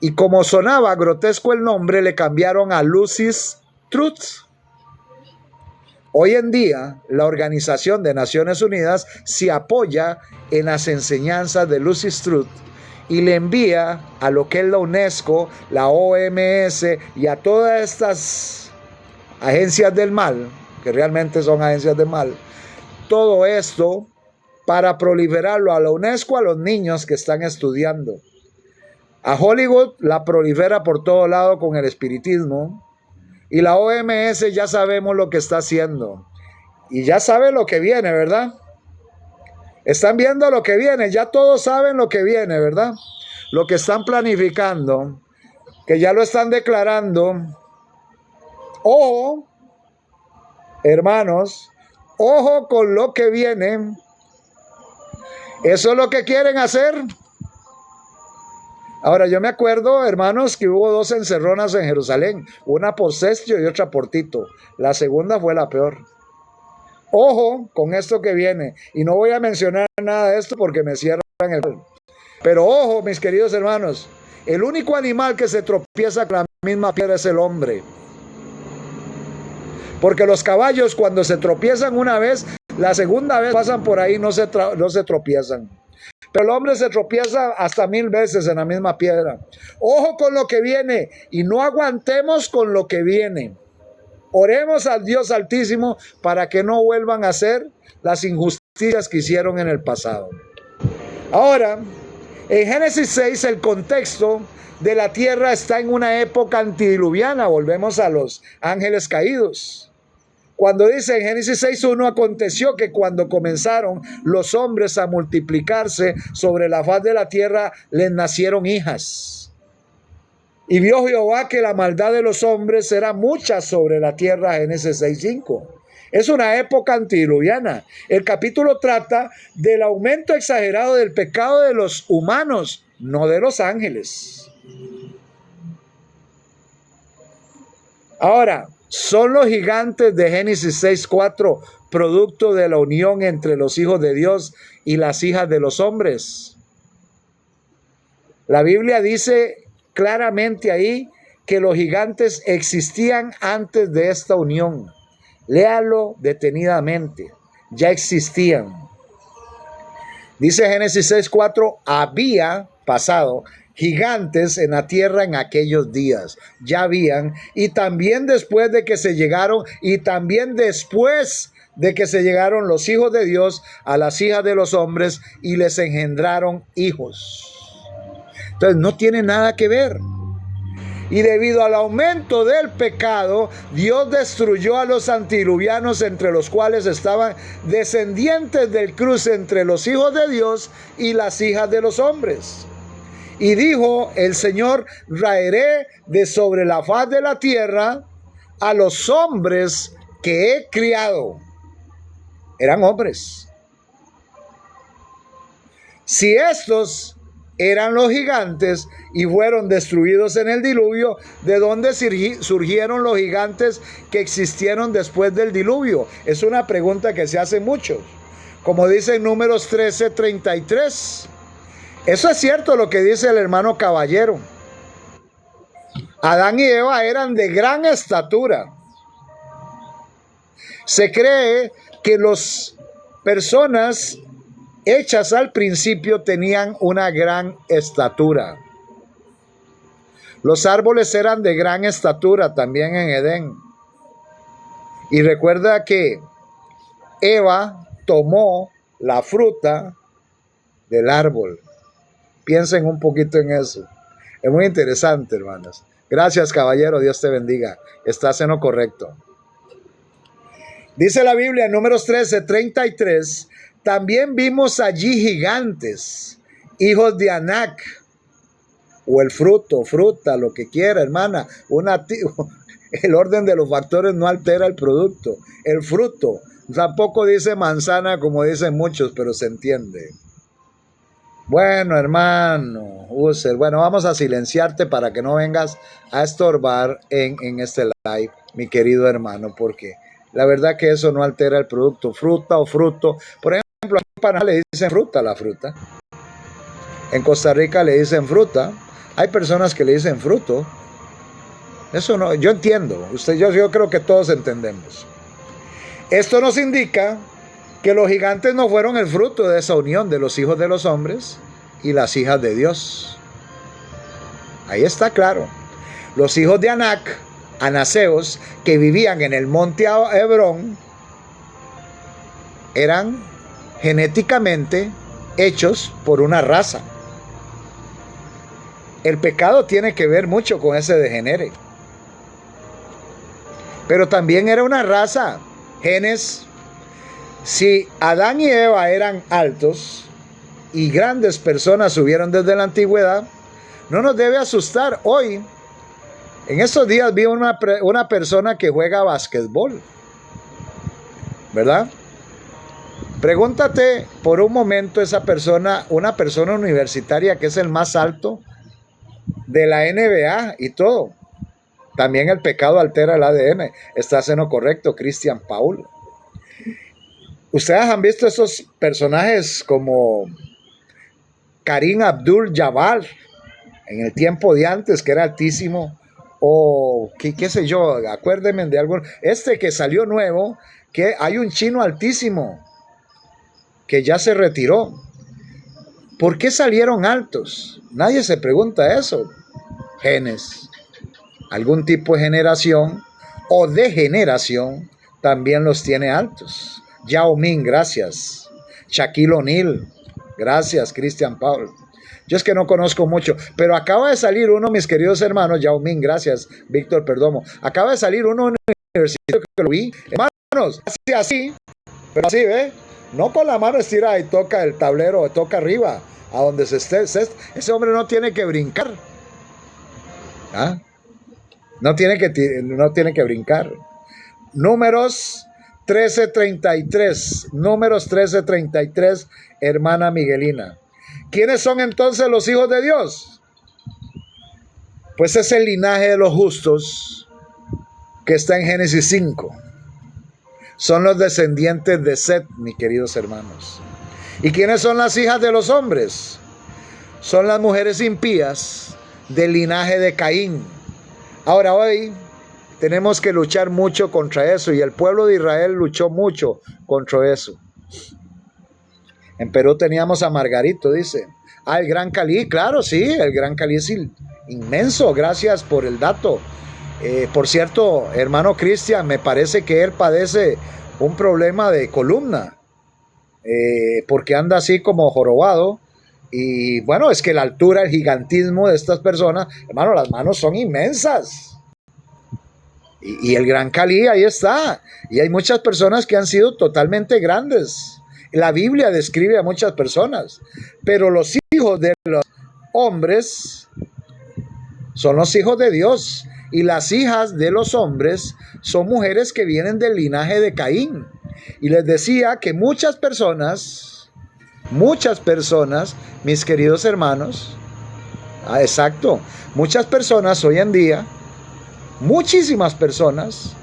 Y como sonaba grotesco el nombre, le cambiaron a Lucis Truth. Hoy en día, la Organización de Naciones Unidas se apoya en las enseñanzas de Lucis Truth y le envía a lo que es la UNESCO, la OMS y a todas estas agencias del mal, que realmente son agencias del mal, todo esto para proliferarlo a la UNESCO, a los niños que están estudiando. A Hollywood la prolifera por todo lado con el espiritismo. Y la OMS ya sabemos lo que está haciendo. Y ya sabe lo que viene, ¿verdad? Están viendo lo que viene. Ya todos saben lo que viene, ¿verdad? Lo que están planificando. Que ya lo están declarando. Ojo, hermanos. Ojo con lo que viene. Eso es lo que quieren hacer. Ahora, yo me acuerdo, hermanos, que hubo 2 encerronas en Jerusalén, una por Cestio y otra por Tito. La segunda fue la peor. Ojo con esto que viene. Y no voy a mencionar nada de esto porque me cierran el... Pero ojo, mis queridos hermanos, el único animal que se tropieza con la misma piedra es el hombre. Porque los caballos, cuando se tropiezan una vez, la segunda vez pasan por ahí, no se tropiezan. Pero el hombre se tropieza hasta 1000 veces en la misma piedra. Ojo con lo que viene y no aguantemos con lo que viene. Oremos al Dios Altísimo para que no vuelvan a hacer las injusticias que hicieron en el pasado. Ahora, en Génesis 6 el contexto de la tierra está en una época antidiluviana. Volvemos a los ángeles caídos. Cuando dice en Génesis 6:1, aconteció que cuando comenzaron los hombres a multiplicarse sobre la faz de la tierra, les nacieron hijas. Y vio Jehová que la maldad de los hombres era mucha sobre la tierra, Génesis 6:5. Es una época antidiluviana. El capítulo trata del aumento exagerado del pecado de los humanos, no de los ángeles. Ahora, ¿son los gigantes de Génesis 6:4 producto de la unión entre los hijos de Dios y las hijas de los hombres? La Biblia dice claramente ahí que los gigantes existían antes de esta unión. Léalo detenidamente. Ya existían. Dice Génesis 6:4, había pasado gigantes en la tierra en aquellos días. Ya habían, y también después de que se llegaron, los hijos de Dios a las hijas de los hombres y les engendraron hijos. Entonces no tiene nada que ver. Y debido al aumento del pecado, Dios destruyó a los antidiluvianos, entre los cuales estaban descendientes del cruce entre los hijos de Dios y las hijas de los hombres. Y dijo el Señor, raeré de sobre la faz de la tierra a los hombres que he criado. Eran hombres. Si estos eran los gigantes y fueron destruidos en el diluvio, ¿de dónde surgieron los gigantes que existieron después del diluvio? Es una pregunta que se hace mucho. Como dice en Números 13:33. Eso es cierto lo que dice el hermano Caballero. Adán y Eva eran de gran estatura. Se cree que las personas hechas al principio tenían una gran estatura. Los árboles eran de gran estatura también en Edén. Y recuerda que Eva tomó la fruta del árbol. Piensen un poquito en eso. Es muy interesante, hermanos. Gracias, caballero. Dios te bendiga. Estás en lo correcto. Dice la Biblia en Números 13:33. También vimos allí gigantes, hijos de Anac, o el fruto, fruta, lo que quiera, hermana. El orden de los factores no altera el producto. El fruto. Tampoco dice manzana como dicen muchos, pero se entiende. Bueno, hermano User, bueno, vamos a silenciarte para que no vengas a estorbar en este live, mi querido hermano, porque la verdad que eso no altera el producto, fruta o fruto. Por ejemplo, en Panamá le dicen fruta a la fruta. En Costa Rica le dicen fruta. Hay personas que le dicen fruto. Eso no, yo entiendo. Yo creo que todos entendemos. Esto nos indica que los gigantes no fueron el fruto de esa unión de los hijos de los hombres y las hijas de Dios. Ahí está claro. Los hijos de Anac, anaseos, que vivían en el monte Hebrón, eran genéticamente hechos por una raza. El pecado tiene que ver mucho con ese degenere. Pero también era una raza, genes. Si Adán y Eva eran altos y grandes personas subieron desde la antigüedad, no nos debe asustar. Hoy, en estos días vi una persona que juega básquetbol, ¿verdad? Pregúntate por un momento esa persona, una persona universitaria que es el más alto de la NBA y todo. También el pecado altera el ADN. Estás en lo correcto, Christian Paul. Ustedes han visto esos personajes como Karim Abdul-Jabbar en el tiempo de antes, que era altísimo, o qué sé yo, acuérdenme de algo. Este que salió nuevo, que hay un chino altísimo que ya se retiró. ¿Por qué salieron altos? Nadie se pregunta eso. Genes. Algún tipo de generación o degeneración también los tiene altos. Yao Ming, gracias. Shaquille O'Neal, gracias, Christian Paul. Yo es que no conozco mucho, pero acaba de salir uno, mis queridos hermanos, Yao Ming, gracias, Víctor Perdomo. Acaba de salir uno en la universidad que lo vi. Hermanos, así, pero así, ¿ve? No con la mano estira y toca el tablero, toca arriba, a donde se esté. Ese hombre no tiene que brincar. ¿Ah? No tiene que brincar. Números 13:33. Números 13:33, hermana Miguelina. ¿Quiénes son entonces los hijos de Dios? Pues es el linaje de los justos que está en Génesis 5. Son los descendientes de Set, mis queridos hermanos. ¿Y quiénes son las hijas de los hombres? Son las mujeres impías del linaje de Caín. Ahora, hoy tenemos que luchar mucho contra eso, y el pueblo de Israel luchó mucho contra eso. En Perú teníamos a Margarito, dice. El Gran Cali, claro, sí, el Gran Cali es inmenso, gracias por el dato. Por cierto, hermano Cristian, me parece que él padece un problema de columna, porque anda así como jorobado. Y bueno, es que la altura, el gigantismo de estas personas, hermano, las manos son inmensas. Y el Gran Cali ahí está. Y hay muchas personas que han sido totalmente grandes. La Biblia describe a muchas personas. Pero los hijos de los hombres son los hijos de Dios. Y las hijas de los hombres son mujeres que vienen del linaje de Caín. Y les decía que muchas personas, mis queridos hermanos, exacto, muchas personas hoy en día, muchísimas personas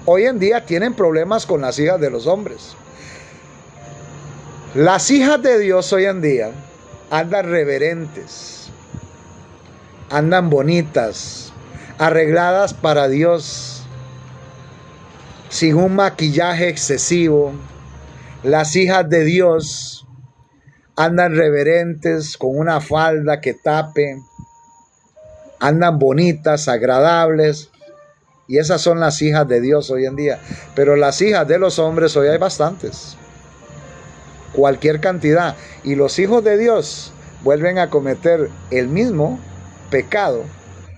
hoy en día tienen problemas con las hijas de los hombres. Las hijas de Dios hoy en día andan reverentes, andan bonitas, arregladas para Dios, sin un maquillaje excesivo. Las hijas de Dios andan reverentes, con una falda que tape, andan bonitas, agradables, y esas son las hijas de Dios hoy en día. Pero las hijas de los hombres hoy hay bastantes, cualquier cantidad, y los hijos de Dios vuelven a cometer el mismo pecado.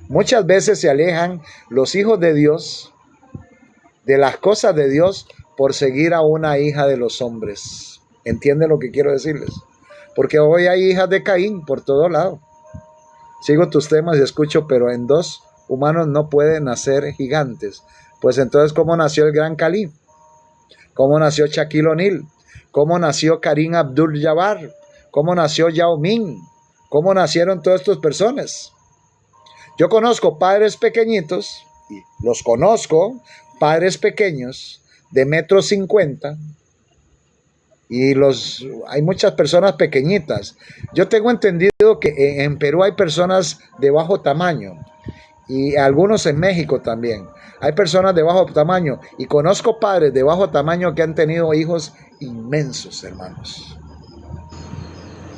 Muchas veces se alejan los hijos de Dios de las cosas de Dios por seguir a una hija de los hombres. ¿Entienden lo que quiero decirles? Porque hoy hay hijas de Caín por todo lado. Sigo tus temas y escucho, pero en dos humanos no pueden nacer gigantes. Pues entonces, ¿cómo nació el Gran Cali? ¿Cómo nació Shaquille O'Neal? ¿Cómo nació Karim Abdul-Jabbar? ¿Cómo nació Yao Ming? ¿Cómo nacieron todas estas personas? Yo conozco padres pequeñitos, y los conozco, padres pequeños de 1,50 m, y hay muchas personas pequeñitas. Yo tengo entendido que en Perú hay personas de bajo tamaño, y algunos en México también. Hay personas de bajo tamaño y conozco padres de bajo tamaño que han tenido hijos inmensos, hermanos.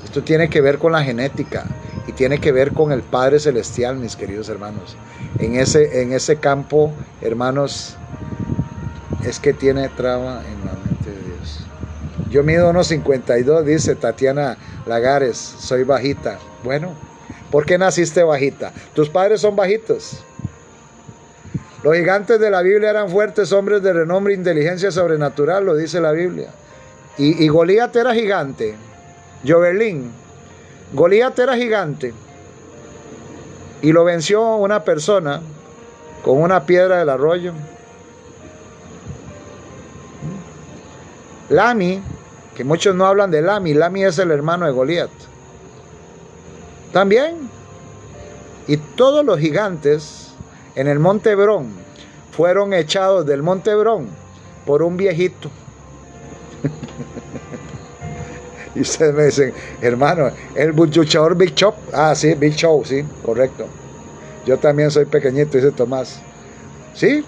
Esto tiene que ver con la genética y tiene que ver con el Padre Celestial, mis queridos hermanos. En ese campo, hermanos, es que tiene traba en la mente de Dios. Yo mido 1.52, dice Tatiana Lagares, soy bajita. Bueno, ¿por qué naciste bajita? Tus padres son bajitos. Los gigantes de la Biblia eran fuertes hombres de renombre e inteligencia sobrenatural, lo dice la Biblia. Y Goliat era gigante. Joberlín, Goliat era gigante. Y lo venció una persona con una piedra del arroyo. Lami, que muchos no hablan de Lami. Lami es el hermano de Goliat. También. Y todos los gigantes en el monte Hebrón fueron echados del monte Hebrón por un viejito. Y ustedes me dicen, hermano, el luchador Big Show. Ah, sí, Big Show, sí, correcto. Yo también soy pequeñito, dice Tomás. ¿Sí?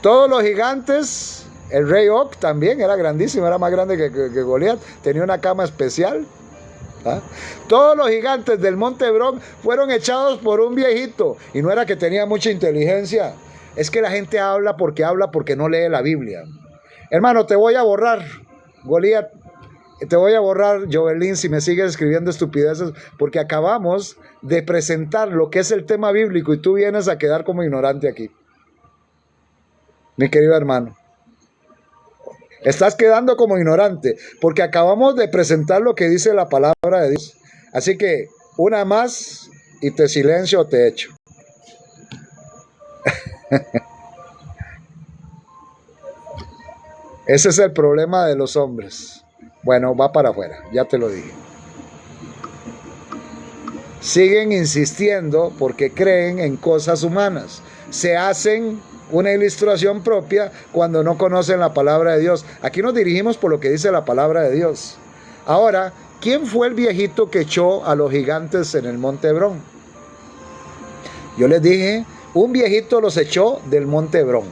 Todos los gigantes, el rey Og también era grandísimo, era más grande que Goliat, tenía una cama especial. ¿Ah? Todos los gigantes del monte Hebrón fueron echados por un viejito. Y no era que tenía mucha inteligencia. Es que la gente habla porque no lee la Biblia. Hermano, te voy a borrar, Goliat. Te voy a borrar, Jovelín, si me sigues escribiendo estupideces, porque acabamos de presentar lo que es el tema bíblico y tú vienes a quedar como ignorante aquí. Mi querido hermano, estás quedando como ignorante, porque acabamos de presentar lo que dice la palabra de Dios. Así que, una más y te silencio o te echo. Ese es el problema de los hombres. Bueno, va para afuera, ya te lo dije. Siguen insistiendo porque creen en cosas humanas. Se hacen una ilustración propia cuando no conocen la palabra de Dios. Aquí nos dirigimos por lo que dice la palabra de Dios. Ahora, ¿quién fue el viejito que echó a los gigantes en el monte Hebrón? Yo les dije, un viejito los echó del monte Hebrón.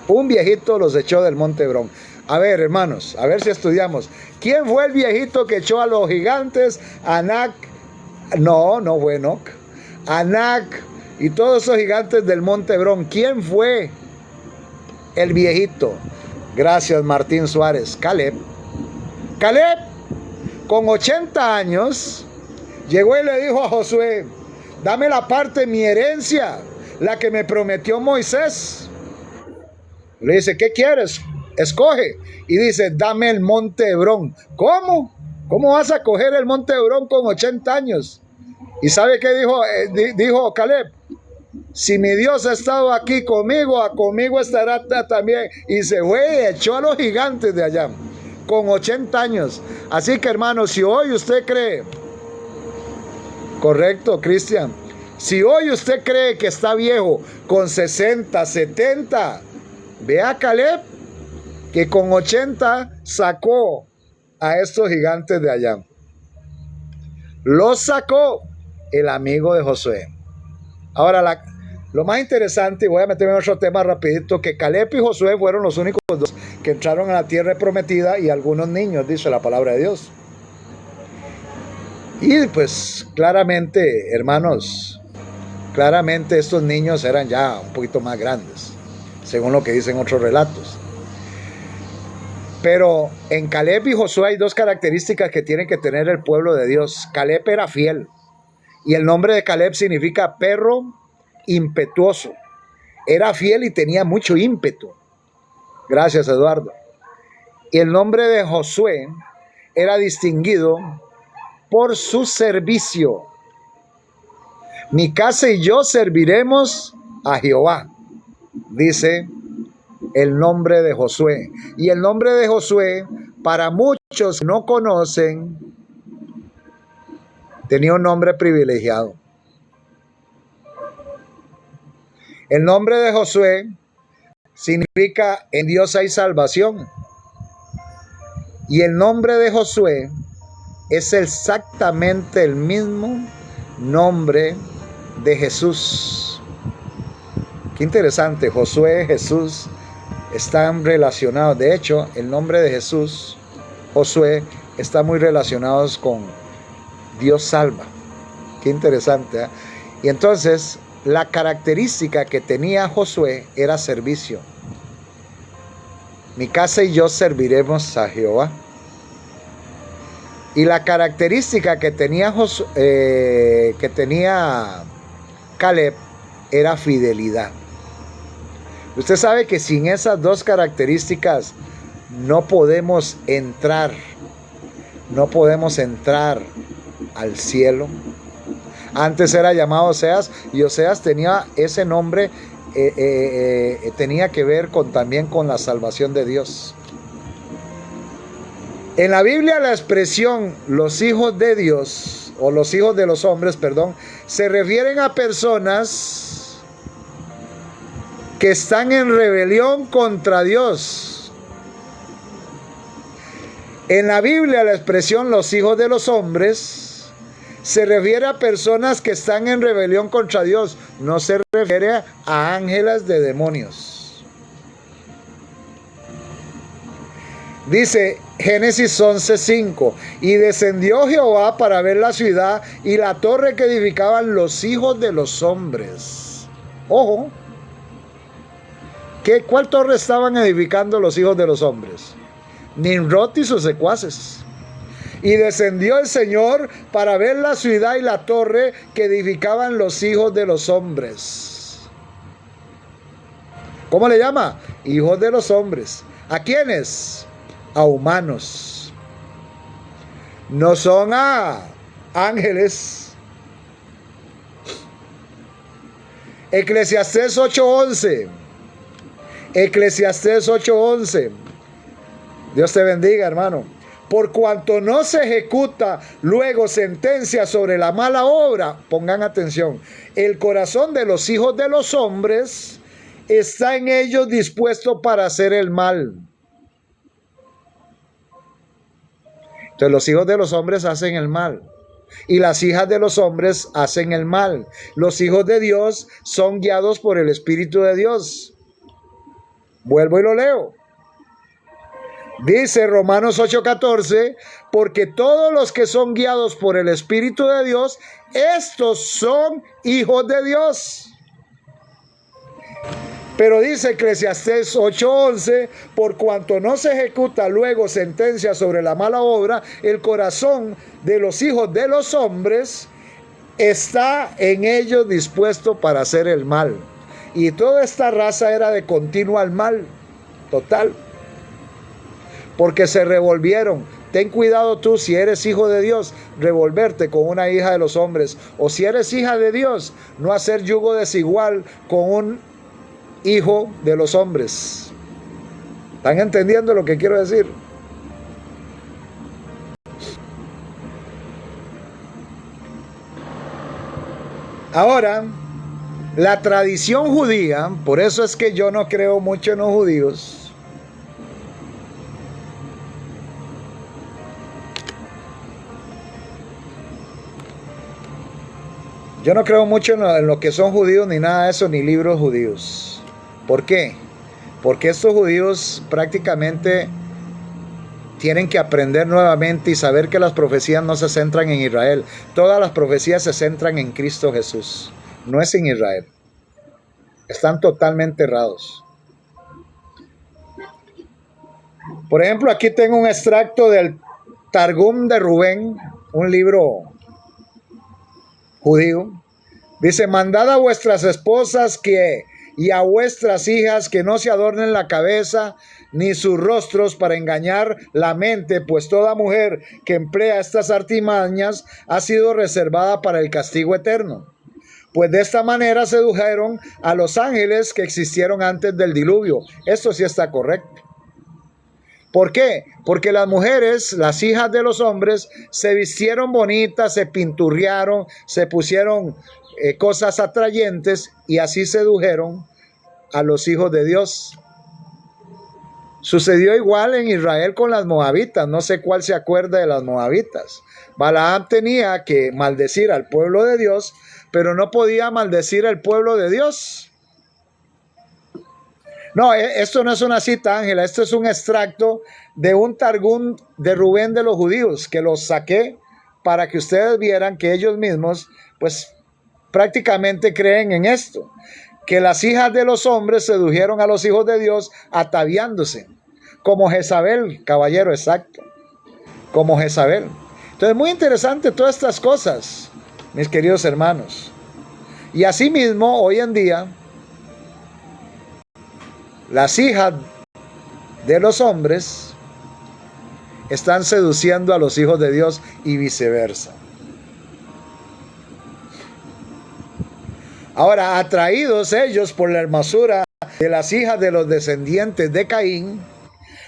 Un viejito los echó del monte Hebrón. A ver, hermanos, a ver si estudiamos. ¿Quién fue el viejito que echó a los gigantes? Anac. No fue Enoc. Anac y todos esos gigantes del monte Hebrón. ¿Quién fue el viejito? Gracias, Martín Suárez. Caleb. Caleb, con 80 años, llegó y le dijo a Josué, dame la parte de mi herencia, la que me prometió Moisés. Le dice, ¿qué quieres? Escoge. Y dice, dame el monte Hebrón. ¿Cómo? ¿Cómo vas a coger el monte Hebrón con 80 años? ¿Y sabe qué dijo? Dijo Caleb, si mi Dios ha estado aquí conmigo estará también. Y se fue y echó a los gigantes de allá con 80 años. Así que, hermano, si hoy usted cree, correcto, Cristian, si hoy usted cree que está viejo con 60, 70, ve a Caleb, que con 80 sacó a estos gigantes de allá. Los sacó el amigo de Josué. Ahora, lo más interesante, y voy a meterme en otro tema rapidito, que Caleb y Josué fueron los únicos dos que entraron a la tierra prometida, y algunos niños, dice la palabra de Dios. Y pues claramente, hermanos, claramente estos niños eran ya un poquito más grandes, según lo que dicen otros relatos. Pero en Caleb y Josué hay dos características que tiene que tener el pueblo de Dios. Caleb era fiel. Y el nombre de Caleb significa perro impetuoso. Era fiel y tenía mucho ímpetu. Gracias, Eduardo. Y el nombre de Josué era distinguido por su servicio. Mi casa y yo serviremos a Jehová, dice el nombre de Josué. Y el nombre de Josué, para muchos que no conocen, tenía un nombre privilegiado. El nombre de Josué significa en Dios hay salvación. Y el nombre de Josué es exactamente el mismo nombre de Jesús. Qué interesante, Josué, Jesús están relacionados. De hecho, el nombre de Jesús, Josué, está muy relacionados con Dios salva. Qué interesante, ¿eh? Y entonces, la característica que tenía Josué era servicio. Mi casa y yo serviremos a Jehová. Y la característica que tenía Caleb era fidelidad. Usted sabe que sin esas dos características no podemos entrar al cielo. Antes era llamado Oseas, y Oseas tenía ese nombre, tenía que ver también con la salvación de Dios. En la Biblia la expresión los hijos de Dios, o los hijos de los hombres, perdón, se refieren a personas que están en rebelión contra Dios. En la Biblia la expresión los hijos de los hombres se refiere a personas que están en rebelión contra Dios, no se refiere a ángeles de demonios. Dice Génesis 11:5, y descendió Jehová para ver la ciudad y la torre que edificaban los hijos de los hombres. Ojo, ¿cuál torre estaban edificando los hijos de los hombres? Nimrod y sus secuaces. Y descendió el Señor para ver la ciudad y la torre que edificaban los hijos de los hombres. ¿Cómo le llama? Hijos de los hombres. ¿A quiénes? A humanos. No son a ángeles. Eclesiastés 8:11. Eclesiastés 8:11. Dios te bendiga, hermano. Por cuanto no se ejecuta luego sentencia sobre la mala obra, pongan atención, el corazón de los hijos de los hombres está en ellos dispuesto para hacer el mal. Entonces los hijos de los hombres hacen el mal, y las hijas de los hombres hacen el mal. Los hijos de Dios son guiados por el Espíritu de Dios. Vuelvo y lo leo. Dice Romanos 8:14, porque todos los que son guiados por el Espíritu de Dios, estos son hijos de Dios. Pero dice Eclesiastés 8:11, por cuanto no se ejecuta luego sentencia sobre la mala obra, el corazón de los hijos de los hombres está en ellos dispuesto para hacer el mal. Y toda esta raza era de continuo al mal, total. Porque se revolvieron. Ten cuidado tú, si eres hijo de Dios, revolverte con una hija de los hombres. O si eres hija de Dios, no hacer yugo desigual con un hijo de los hombres. ¿Están entendiendo lo que quiero decir? Ahora, la tradición judía, por eso es que yo no creo mucho en los judíos. Yo no creo mucho en lo que son judíos, ni nada de eso, ni libros judíos. ¿Por qué? Porque estos judíos prácticamente tienen que aprender nuevamente y saber que las profecías no se centran en Israel. Todas las profecías se centran en Cristo Jesús. No es en Israel. Están totalmente errados. Por ejemplo, aquí tengo un extracto del Targum de Rubén, un libro judío. Dice: mandad a vuestras esposas y a vuestras hijas que no se adornen la cabeza ni sus rostros para engañar la mente, pues toda mujer que emplea estas artimañas ha sido reservada para el castigo eterno. Pues de esta manera sedujeron a los ángeles que existieron antes del diluvio. Esto sí está correcto. ¿Por qué? Porque las mujeres, las hijas de los hombres, se vistieron bonitas, se pinturriaron, se pusieron cosas atrayentes y así sedujeron a los hijos de Dios. Sucedió igual en Israel con las moabitas. No sé cuál se acuerda de las moabitas. Balaam tenía que maldecir al pueblo de Dios, pero no podía maldecir al pueblo de Dios. No, esto no es una cita, Ángela, esto es un extracto de un Targum de Rubén de los judíos, que los saqué para que ustedes vieran que ellos mismos, pues prácticamente creen en esto, que las hijas de los hombres sedujeron a los hijos de Dios ataviándose, como Jezabel, caballero, exacto, como Jezabel. Entonces, muy interesante todas estas cosas, mis queridos hermanos. Y asimismo, hoy en día, las hijas de los hombres están seduciendo a los hijos de Dios y viceversa. Ahora, atraídos ellos por la hermosura de las hijas de los descendientes de Caín,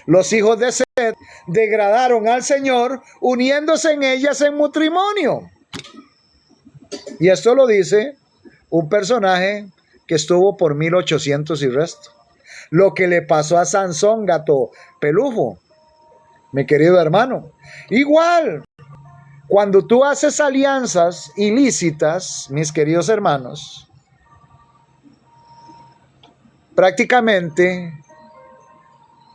los hijos de Set degradaron al Señor uniéndose en ellas en matrimonio. Y esto lo dice un personaje que estuvo por 1800 y resto. Lo que le pasó a Sansón, gato pelufo, mi querido hermano. Igual, cuando tú haces alianzas ilícitas, mis queridos hermanos, prácticamente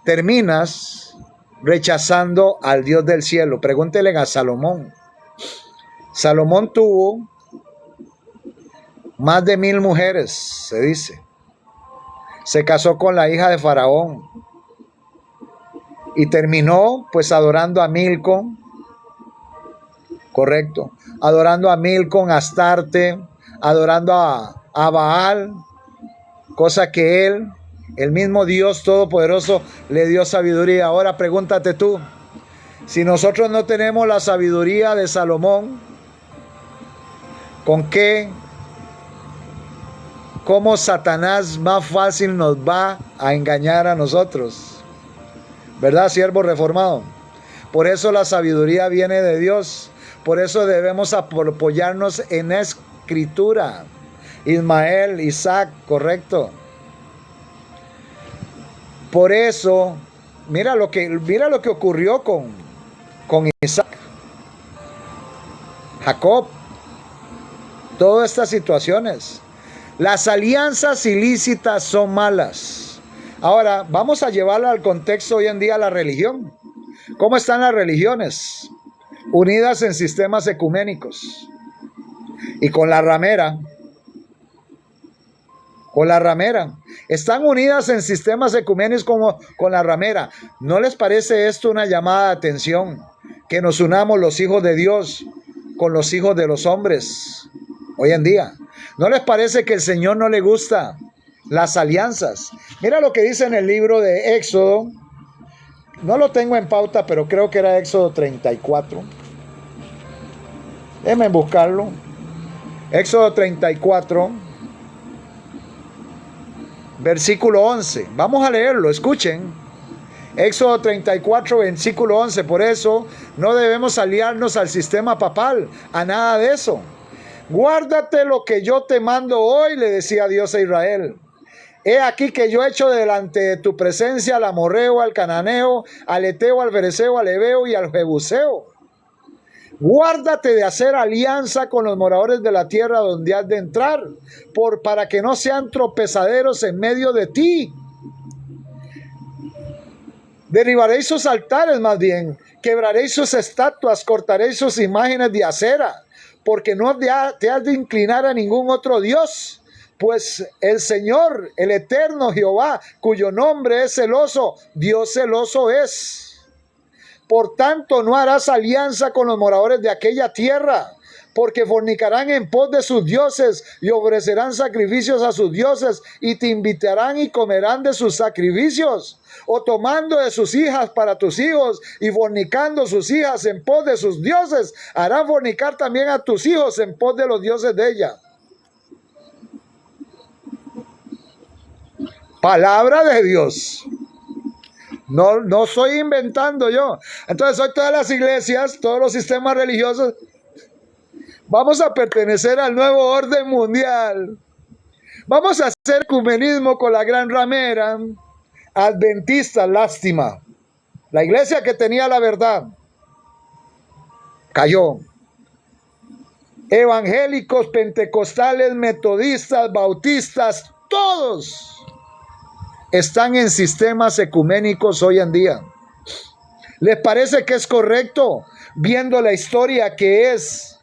terminas rechazando al Dios del cielo. Pregúntele a Salomón. Salomón tuvo más de 1000 mujeres, se dice. Se casó con la hija de Faraón y terminó pues adorando a Milcom, correcto, adorando a Milcom, Astarte, adorando a Baal, cosa que él, el mismo Dios Todopoderoso, le dio sabiduría. Ahora pregúntate tú, si nosotros no tenemos la sabiduría de Salomón, ¿con qué? ¿Cómo Satanás más fácil nos va a engañar a nosotros? ¿Verdad, siervo reformado? Por eso la sabiduría viene de Dios. Por eso debemos apoyarnos en la escritura. Ismael, Isaac, correcto. Por eso, mira lo que ocurrió con Isaac, Jacob, todas estas situaciones. Las alianzas ilícitas son malas. Ahora, vamos a llevarla al contexto hoy en día, la religión. ¿Cómo están las religiones? Unidas en sistemas ecuménicos. Y con la ramera. Están unidas en sistemas ecuménicos como con la ramera. ¿No les parece esto una llamada de atención? Que nos unamos los hijos de Dios con los hijos de los hombres hoy en día. ¿No les parece que el Señor no le gusta las alianzas? Mira lo que dice en el libro de Éxodo. No lo tengo en pauta, pero creo que era Éxodo 34. Déjenme buscarlo. Éxodo 34, versículo 11. Vamos a leerlo, escuchen. Éxodo 34, versículo 11. Por eso no debemos aliarnos al sistema papal, a nada de eso. Guárdate lo que yo te mando hoy, le decía Dios a Israel. He aquí que yo echo delante de tu presencia al amorreo, al cananeo, al eteo, al fereceo, al heveo y al jebuseo. Guárdate de hacer alianza con los moradores de la tierra donde has de entrar, para que no sean tropezaderos en medio de ti. Derribaréis sus altares, más bien, quebraréis sus estatuas, cortaréis sus imágenes de acera, porque no te has de inclinar a ningún otro Dios, pues el Señor, el eterno Jehová, cuyo nombre es celoso, Dios celoso es. Por tanto, no harás alianza con los moradores de aquella tierra, porque fornicarán en pos de sus dioses y ofrecerán sacrificios a sus dioses y te invitarán y comerán de sus sacrificios, o tomando de sus hijas para tus hijos y fornicando sus hijas en pos de sus dioses, harán fornicar también a tus hijos en pos de los dioses de ella. Palabra de Dios. No estoy inventando yo. Entonces hoy todas las iglesias, todos los sistemas religiosos, vamos a pertenecer al nuevo orden mundial. Vamos a hacer ecumenismo con la gran ramera. Adventistas, lástima. La iglesia que tenía la verdad cayó. Evangélicos, pentecostales, metodistas, bautistas, todos están en sistemas ecuménicos hoy en día. ¿Les parece que es correcto, viendo la historia, que es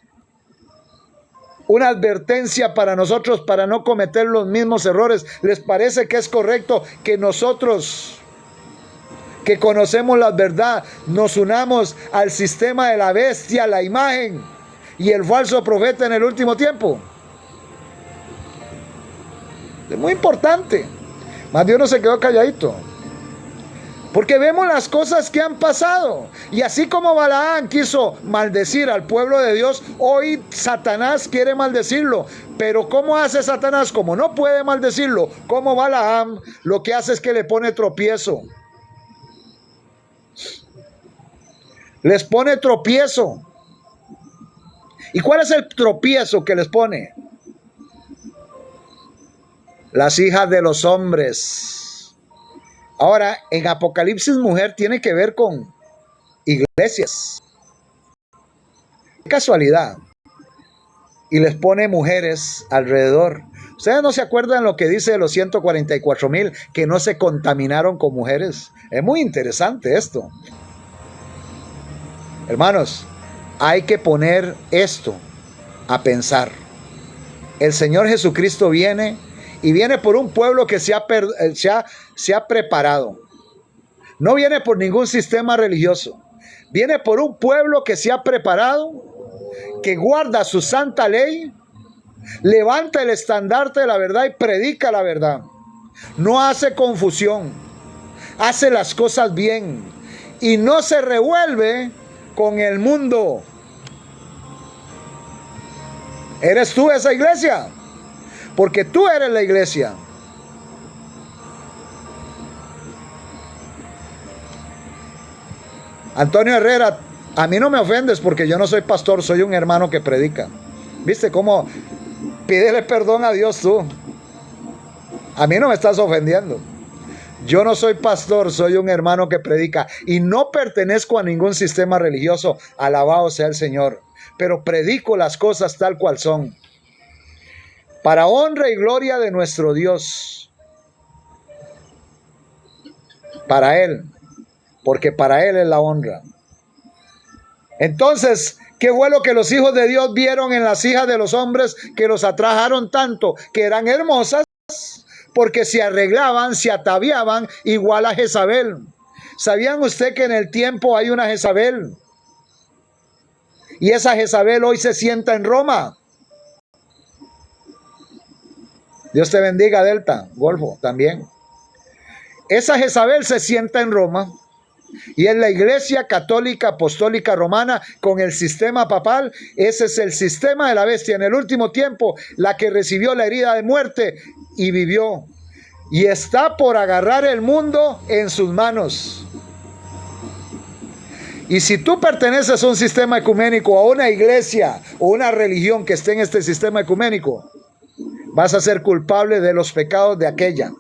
una advertencia para nosotros para no cometer los mismos errores? ¿Les parece que es correcto que nosotros, que conocemos la verdad, nos unamos al sistema de la bestia, la imagen y el falso profeta en el último tiempo? Es muy importante. Mas Dios no se quedó calladito, porque vemos las cosas que han pasado. Y así como Balaam quiso maldecir al pueblo de Dios, hoy Satanás quiere maldecirlo. Pero ¿cómo hace Satanás? Como no puede maldecirlo como Balaam, lo que hace es que le pone tropiezo. Les pone tropiezo. ¿Y cuál es el tropiezo que les pone? Las hijas de los hombres. Ahora, en Apocalipsis, mujer tiene que ver con iglesias. Qué casualidad. Y les pone mujeres alrededor. ¿Ustedes no se acuerdan lo que dice de los 144,000 que no se contaminaron con mujeres? Es muy interesante esto. Hermanos, hay que poner esto a pensar. El Señor Jesucristo viene, y viene por un pueblo que se ha preparado. No viene por ningún sistema religioso. Viene por un pueblo que se ha preparado, que guarda su santa ley, levanta el estandarte de la verdad y predica la verdad. No hace confusión, hace las cosas bien y no se revuelve con el mundo. ¿Eres tú esa iglesia? Porque tú eres la iglesia. Antonio Herrera, a mí no me ofendes porque yo no soy pastor, soy un hermano que predica. ¿Viste cómo? Pídele perdón a Dios tú. A mí no me estás ofendiendo. Yo no soy pastor, soy un hermano que predica y no pertenezco a ningún sistema religioso. Alabado sea el Señor. Pero predico las cosas tal cual son, para honra y gloria de nuestro Dios. Para Él, porque para Él es la honra. Entonces, ¿qué fue lo que los hijos de Dios vieron en las hijas de los hombres que los atrajeron tanto? Que eran hermosas, porque se arreglaban, se ataviaban igual a Jezabel. ¿Sabían usted que en el tiempo hay una Jezabel? Y esa Jezabel hoy se sienta en Roma. Dios te bendiga, Delta, Golfo, también. Esa Jezabel se sienta en Roma y es la Iglesia Católica Apostólica Romana con el sistema papal. Ese es el sistema de la bestia en el último tiempo, la que recibió la herida de muerte y vivió. Y está por agarrar el mundo en sus manos. Y si tú perteneces a un sistema ecuménico, a una iglesia o una religión que esté en este sistema ecuménico, vas a ser culpable de los pecados de aquella.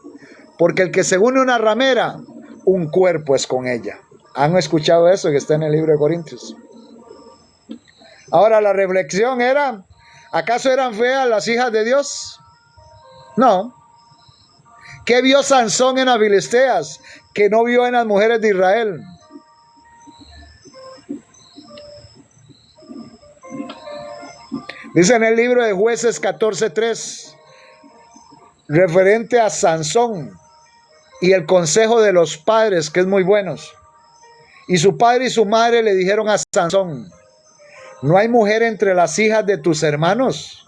Porque el que se une a una ramera, un cuerpo es con ella. ¿Han escuchado eso que está en el libro de Corintios? Ahora la reflexión era, ¿acaso eran feas las hijas de Dios? No. ¿Qué vio Sansón en las filisteas que no vio en las mujeres de Israel? Dice en el libro de Jueces 14:3, referente a Sansón y el consejo de los padres, que es muy bueno. Y su padre y su madre le dijeron a Sansón: no hay mujer entre las hijas de tus hermanos,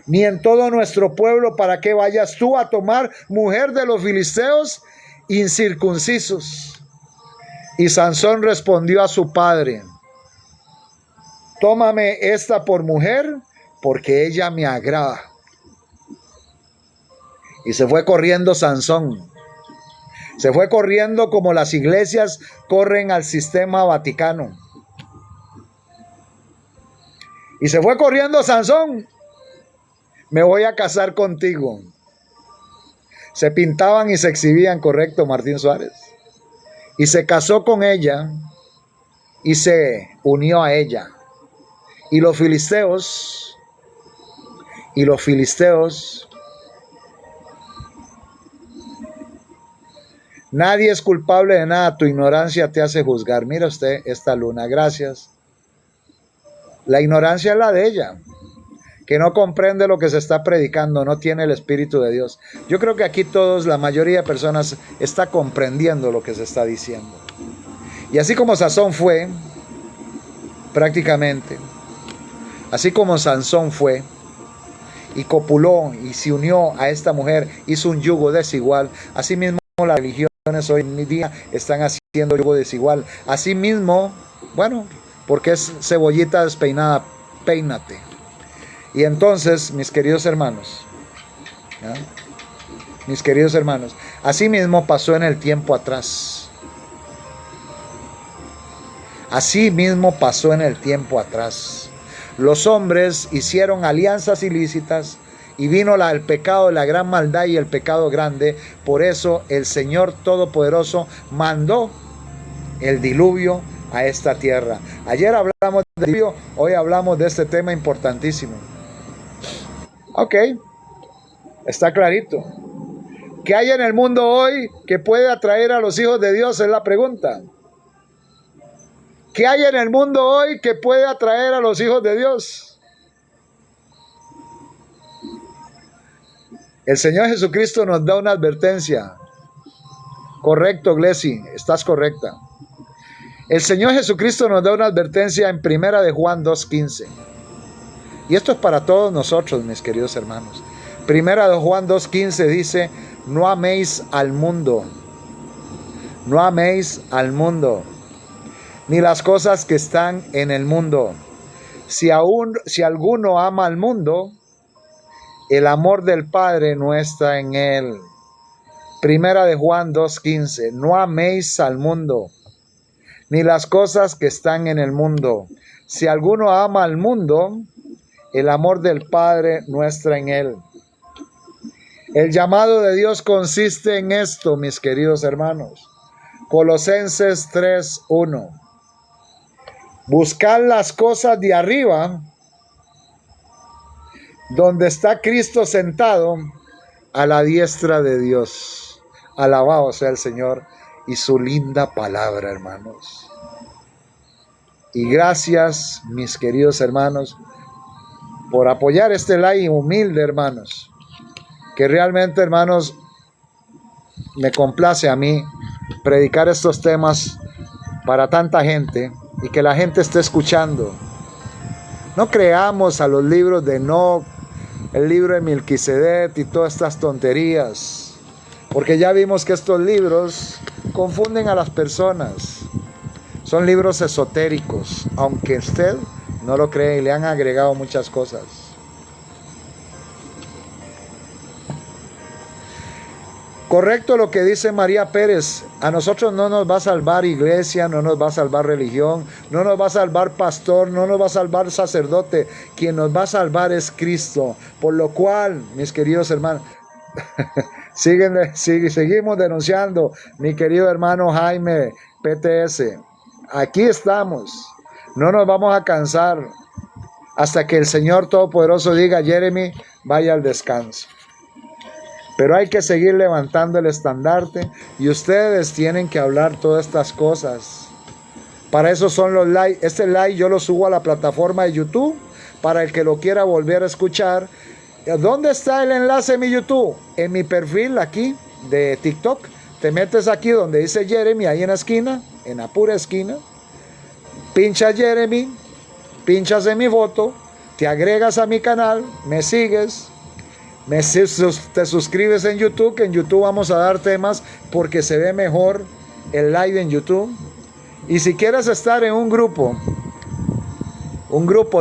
ni en todo nuestro pueblo, para que vayas tú a tomar mujer de los filisteos incircuncisos. Y Sansón respondió a su padre: tómame esta por mujer, porque ella me agrada. Y se fue corriendo Sansón. Se fue corriendo como las iglesias corren al sistema vaticano. Y se fue corriendo Sansón: me voy a casar contigo. Se pintaban y se exhibían, correcto, Martín Suárez. Y se casó con ella y se unió a ella. Y los filisteos, nadie es culpable de nada, tu ignorancia te hace juzgar. Mira usted esta luna, gracias. La ignorancia es la de ella, que no comprende lo que se está predicando, no tiene el Espíritu de Dios. Yo creo que aquí todos, la mayoría de personas, está comprendiendo lo que se está diciendo. Y así como Sansón fue, prácticamente, así como Sansón fue, y copuló y se unió a esta mujer, hizo un yugo desigual, así mismo las religiones hoy en día están haciendo yugo desigual. Así mismo, bueno, porque es cebollita despeinada, peínate. Y entonces, mis queridos hermanos, así mismo pasó en el tiempo atrás. Así mismo pasó en el tiempo atrás. Los hombres hicieron alianzas ilícitas y vino el pecado, la gran maldad y el pecado grande. Por eso el Señor Todopoderoso mandó el diluvio a esta tierra. Ayer hablamos del diluvio, hoy hablamos de este tema importantísimo. Ok, está clarito. ¿Qué hay en el mundo hoy que puede atraer a los hijos de Dios? Es la pregunta. ¿Qué hay en el mundo hoy que puede atraer a los hijos de Dios? El Señor Jesucristo nos da una advertencia. Correcto, Glesi, estás correcta. El Señor Jesucristo nos da una advertencia en 1 de Juan 2:15. Y esto es para todos nosotros, mis queridos hermanos. 1 de Juan 2:15 dice, no améis al mundo. No améis al mundo, ni las cosas que están en el mundo. Si alguno ama al mundo, el amor del Padre no está en él. 1 de Juan 2:15, no améis al mundo, ni las cosas que están en el mundo. Si alguno ama al mundo, el amor del Padre no está en él. El llamado de Dios consiste en esto, mis queridos hermanos. Colosenses 3:1. Buscar las cosas de arriba, donde está Cristo sentado a la diestra de Dios. Alabado sea el Señor y su linda palabra, hermanos. Y gracias, mis queridos hermanos, por apoyar este like humilde, hermanos. Que realmente, hermanos, me complace a mí predicar estos temas para tanta gente y que la gente esté escuchando. No creamos a los libros de Enoc, el libro de Melquisedec y todas estas tonterías, porque ya vimos que estos libros confunden a las personas. Son libros esotéricos, aunque usted no lo cree, y le han agregado muchas cosas. Correcto lo que dice María Pérez. A nosotros no nos va a salvar iglesia, no nos va a salvar religión, no nos va a salvar pastor, no nos va a salvar sacerdote. Quien nos va a salvar es Cristo. Por lo cual, mis queridos hermanos, seguimos denunciando, mi querido hermano Jaime PTS. Aquí estamos. No nos vamos a cansar hasta que el Señor Todopoderoso diga, Jeremy, vaya al descanso. Pero hay que seguir levantando el estandarte y ustedes tienen que hablar todas estas cosas. Para eso son los likes. Este like yo lo subo a la plataforma de YouTube para el que lo quiera volver a escuchar. ¿Dónde está el enlace de mi YouTube? En mi perfil aquí de TikTok. Te metes aquí donde dice Jeremy, ahí en la esquina, en la pura esquina. Pinchas Jeremy, pinchas en mi foto, te agregas a mi canal, me sigues. Te suscribes en YouTube, que en YouTube vamos a dar temas porque se ve mejor el live en YouTube. Y si quieres estar en un grupo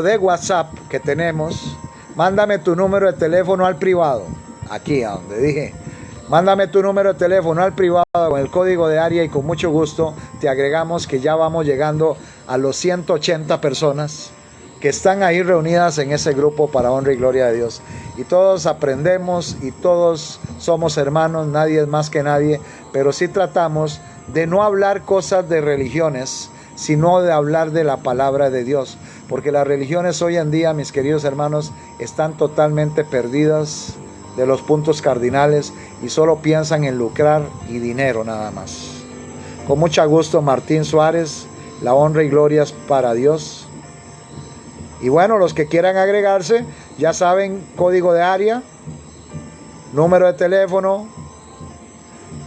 de WhatsApp que tenemos, mándame tu número de teléfono al privado, aquí a donde dije, mándame tu número de teléfono al privado con el código de área y con mucho gusto te agregamos, que ya vamos llegando a los 180 personas. que están ahí reunidas en ese grupo para honra y gloria de Dios. Y todos aprendemos y todos somos hermanos, nadie es más que nadie, pero sí tratamos de no hablar cosas de religiones, sino de hablar de la palabra de Dios. Porque las religiones hoy en día, mis queridos hermanos, están totalmente perdidas de los puntos cardinales y solo piensan en lucrar y dinero nada más. Con mucho gusto, Martín Suárez, la honra y gloria es para Dios. Y bueno, los que quieran agregarse, ya saben, código de área, número de teléfono,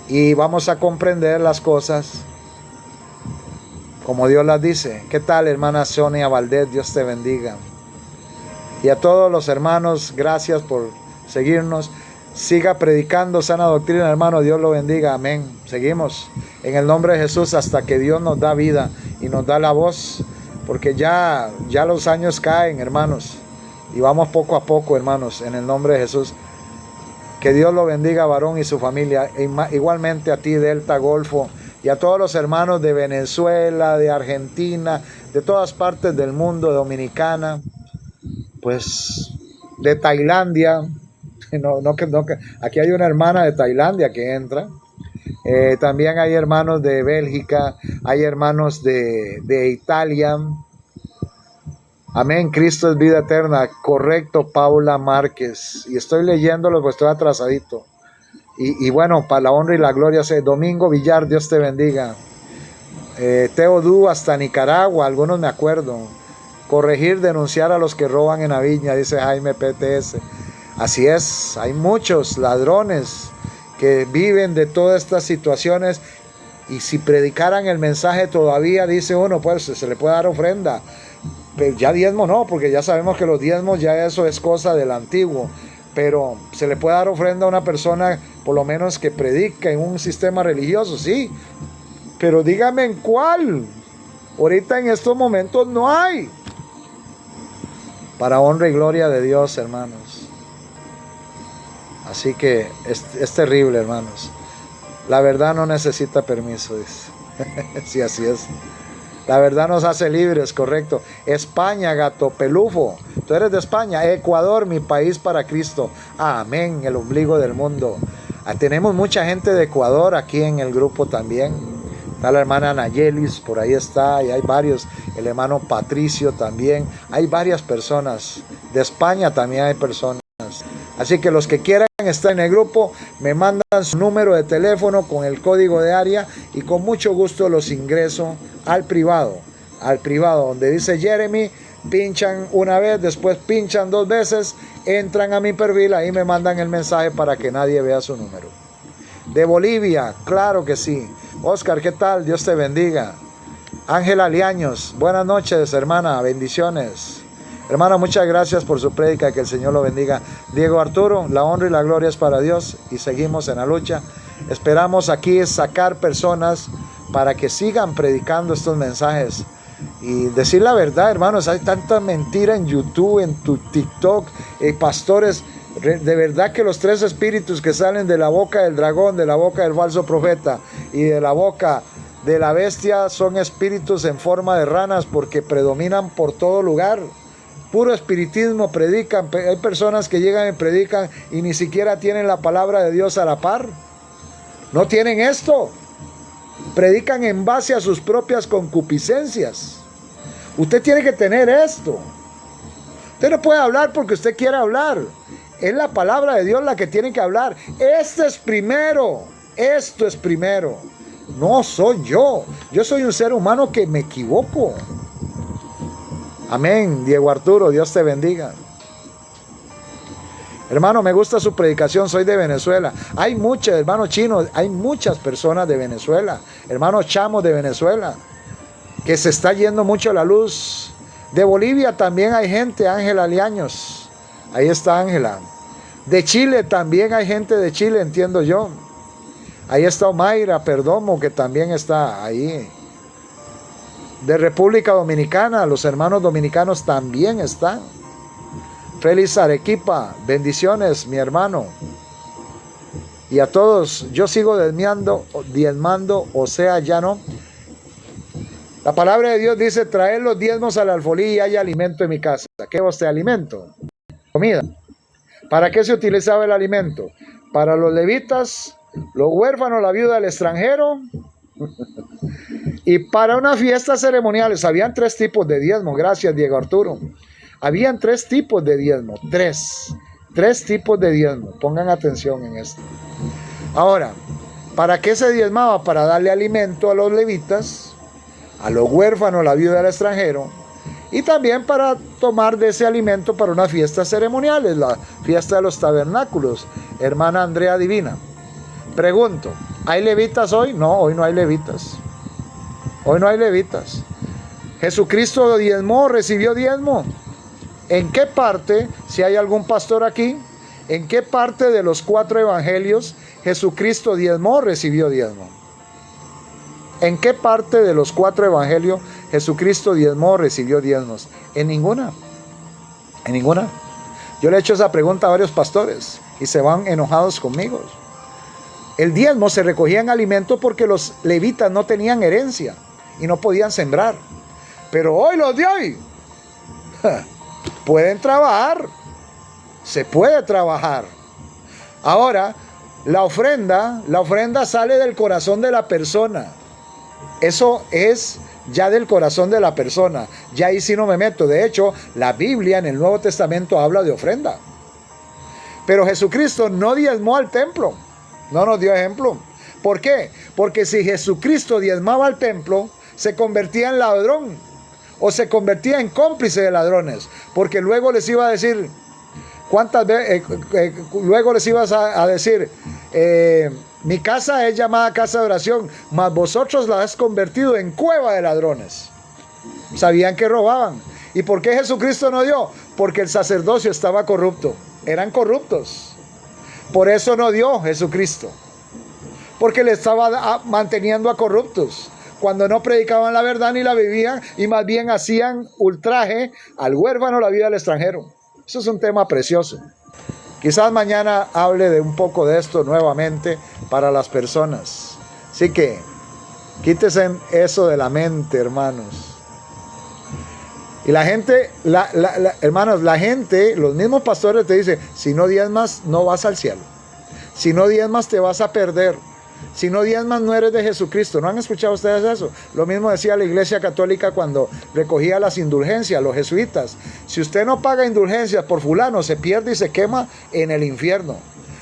y vamos a comprender las cosas como Dios las dice. ¿Qué tal, hermana Sonia Valdés? Dios te bendiga. Y a todos los hermanos, gracias por seguirnos. Siga predicando sana doctrina, hermano. Dios lo bendiga. Amén. Seguimos en el nombre de Jesús hasta que Dios nos da vida y nos da la voz. Porque ya los años caen, hermanos. Y vamos poco a poco, hermanos, en el nombre de Jesús. Que Dios lo bendiga, varón y su familia. Igualmente a ti, Delta, Golfo. Y a todos los hermanos de Venezuela, de Argentina, de todas partes del mundo, Dominicana, pues de Tailandia. Aquí hay una hermana de Tailandia que entra. También hay hermanos de Bélgica, hay hermanos de Italia. Amén, Cristo es vida eterna. Correcto, Paula Márquez. Y estoy leyéndolo, pues estoy atrasadito. Y bueno, para la honra y la gloria, Domingo Villar, Dios te bendiga. Teo Du hasta Nicaragua, algunos me acuerdo. Corregir, denunciar a los que roban en la viña, dice Jaime PTS. Así es, hay muchos ladrones que viven de todas estas situaciones, y si predicaran el mensaje todavía, dice uno, pues se le puede dar ofrenda. Pero ya diezmo no, porque ya sabemos que los diezmos ya eso es cosa del antiguo. Pero se le puede dar ofrenda a una persona, por lo menos que predica en un sistema religioso, sí. Pero dígame en cuál. Ahorita en estos momentos no hay. Para honra y gloria de Dios, hermanos. Así que es terrible, hermanos. La verdad no necesita permiso, dice. Sí, así es. La verdad nos hace libres, correcto. España, gato pelufo. Tú eres de España. Ecuador, mi país para Cristo. Amén, el ombligo del mundo. Tenemos mucha gente de Ecuador aquí en el grupo también. Está la hermana Nayelis, por ahí está. Y hay varios. El hermano Patricio también. Hay varias personas. De España también hay personas. Así que los que quieran estar en el grupo, me mandan su número de teléfono con el código de área y con mucho gusto los ingreso al privado, donde dice Jeremy, pinchan una vez, después pinchan 2 veces, entran a mi perfil, ahí me mandan el mensaje para que nadie vea su número. De Bolivia, claro que sí. Oscar, ¿qué tal? Dios te bendiga. Ángela Liaños, buenas noches, hermana, bendiciones. Hermano, muchas gracias por su prédica, que el Señor lo bendiga. Diego Arturo, la honra y la gloria es para Dios y seguimos en la lucha. Esperamos aquí sacar personas para que sigan predicando estos mensajes y decir la verdad, hermanos. Hay tanta mentira en YouTube, en tu TikTok, pastores. De verdad que los 3 espíritus que salen de la boca del dragón, de la boca del falso profeta y de la boca de la bestia son espíritus en forma de ranas, porque predominan por todo lugar. Puro espiritismo predican. Hay personas que llegan y predican y ni siquiera tienen la palabra de Dios a la par. No tienen esto. Predican en base a sus propias concupiscencias. Usted tiene que tener esto. Usted no puede hablar porque usted quiere hablar. Es la palabra de Dios la que tiene que hablar. Esto es primero. Esto es primero. No soy yo. Yo soy un ser humano que me equivoco. Amén, Diego Arturo, Dios te bendiga. Hermano, me gusta su predicación, soy de Venezuela. Hay muchas, hermano Chino, hay muchas personas de Venezuela. Hermano Chamo de Venezuela, que se está yendo mucho la luz. De Bolivia también hay gente, Ángela Liaños. Ahí está Ángela. De Chile también hay gente de Chile, entiendo yo. Ahí está Omaira Perdomo, que también está ahí. De República Dominicana, los hermanos dominicanos también están. Félix Arequipa, bendiciones, mi hermano. Y a todos, yo sigo diezmando, o sea, ya no. La palabra de Dios dice, traed los diezmos al alfolí y haya alimento en mi casa. ¿Qué es este alimento? Comida. ¿Para qué se utilizaba el alimento? Para los levitas, los huérfanos, la viuda, el extranjero y para unas fiestas ceremoniales. Habían 3 tipos de diezmo. Gracias, Diego Arturo. Habían 3 tipos de diezmo. 3 tipos de diezmo. Pongan atención en esto. Ahora, ¿para qué se diezmaba? Para darle alimento a los levitas, a los huérfanos, la viuda, el extranjero, y también para tomar de ese alimento para unas fiestas ceremoniales, la fiesta de los tabernáculos. Hermana Andrea Divina, pregunto, ¿hay levitas hoy? No, hoy no hay levitas. Hoy no hay levitas. Jesucristo diezmó, recibió diezmo. ¿En qué parte, si hay algún pastor aquí, en qué parte de los 4 evangelios Jesucristo diezmó, recibió diezmo? ¿En qué parte de los 4 evangelios Jesucristo diezmó, recibió diezmos? En ninguna. En ninguna. Yo le he hecho esa pregunta a varios pastores y se van enojados conmigo. El diezmo se recogía en alimento porque los levitas no tenían herencia y no podían sembrar. Pero hoy los de hoy pueden trabajar. Se puede trabajar. Ahora, la ofrenda sale del corazón de la persona. Eso es ya del corazón de la persona. Ya ahí sí no me meto. De hecho, la Biblia en el Nuevo Testamento habla de ofrenda. Pero Jesucristo no diezmó al templo. No nos dio ejemplo. ¿Por qué? Porque si Jesucristo diezmaba al templo, se convertía en ladrón. O se convertía en cómplice de ladrones. Porque luego les iba a decir, ¿cuántas veces? Luego les ibas a decir, mi casa es llamada casa de oración, mas vosotros la has convertido en cueva de ladrones. Sabían que robaban. ¿Y por qué Jesucristo no dio? Porque el sacerdocio estaba corrupto. Eran corruptos. Por eso no dio Jesucristo. Porque le estaba manteniendo a corruptos. Cuando no predicaban la verdad ni la vivían y más bien hacían ultraje al huérfano, la vida del extranjero. Eso es un tema precioso. Quizás mañana hable de un poco de esto nuevamente para las personas. Así que quítese eso de la mente, hermanos. Y la gente, hermanos, la gente, los mismos pastores te dicen, si no diezmas no vas al cielo. Si no diezmas te vas a perder. Si no diezmas no eres de Jesucristo. ¿No han escuchado ustedes eso? Lo mismo decía la Iglesia Católica cuando recogía las indulgencias, los jesuitas. Si usted no paga indulgencias por fulano, se pierde y se quema en el infierno.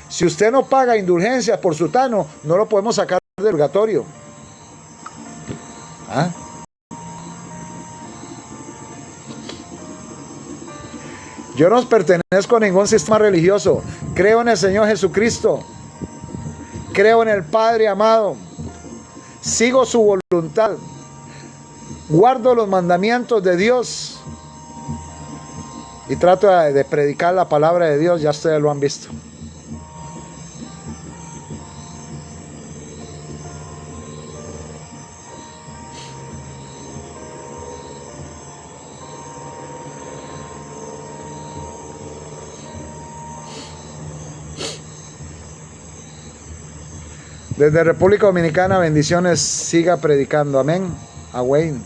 Si usted no paga indulgencias por sutano, no lo podemos sacar del purgatorio. ¿Ah? Yo no pertenezco a ningún sistema religioso. Creo en el Señor Jesucristo. Creo en el Padre amado. Sigo su voluntad. Guardo los mandamientos de Dios. Y trato de predicar la palabra de Dios. Ya ustedes lo han visto. Desde República Dominicana, bendiciones, siga predicando, amén. A Wayne.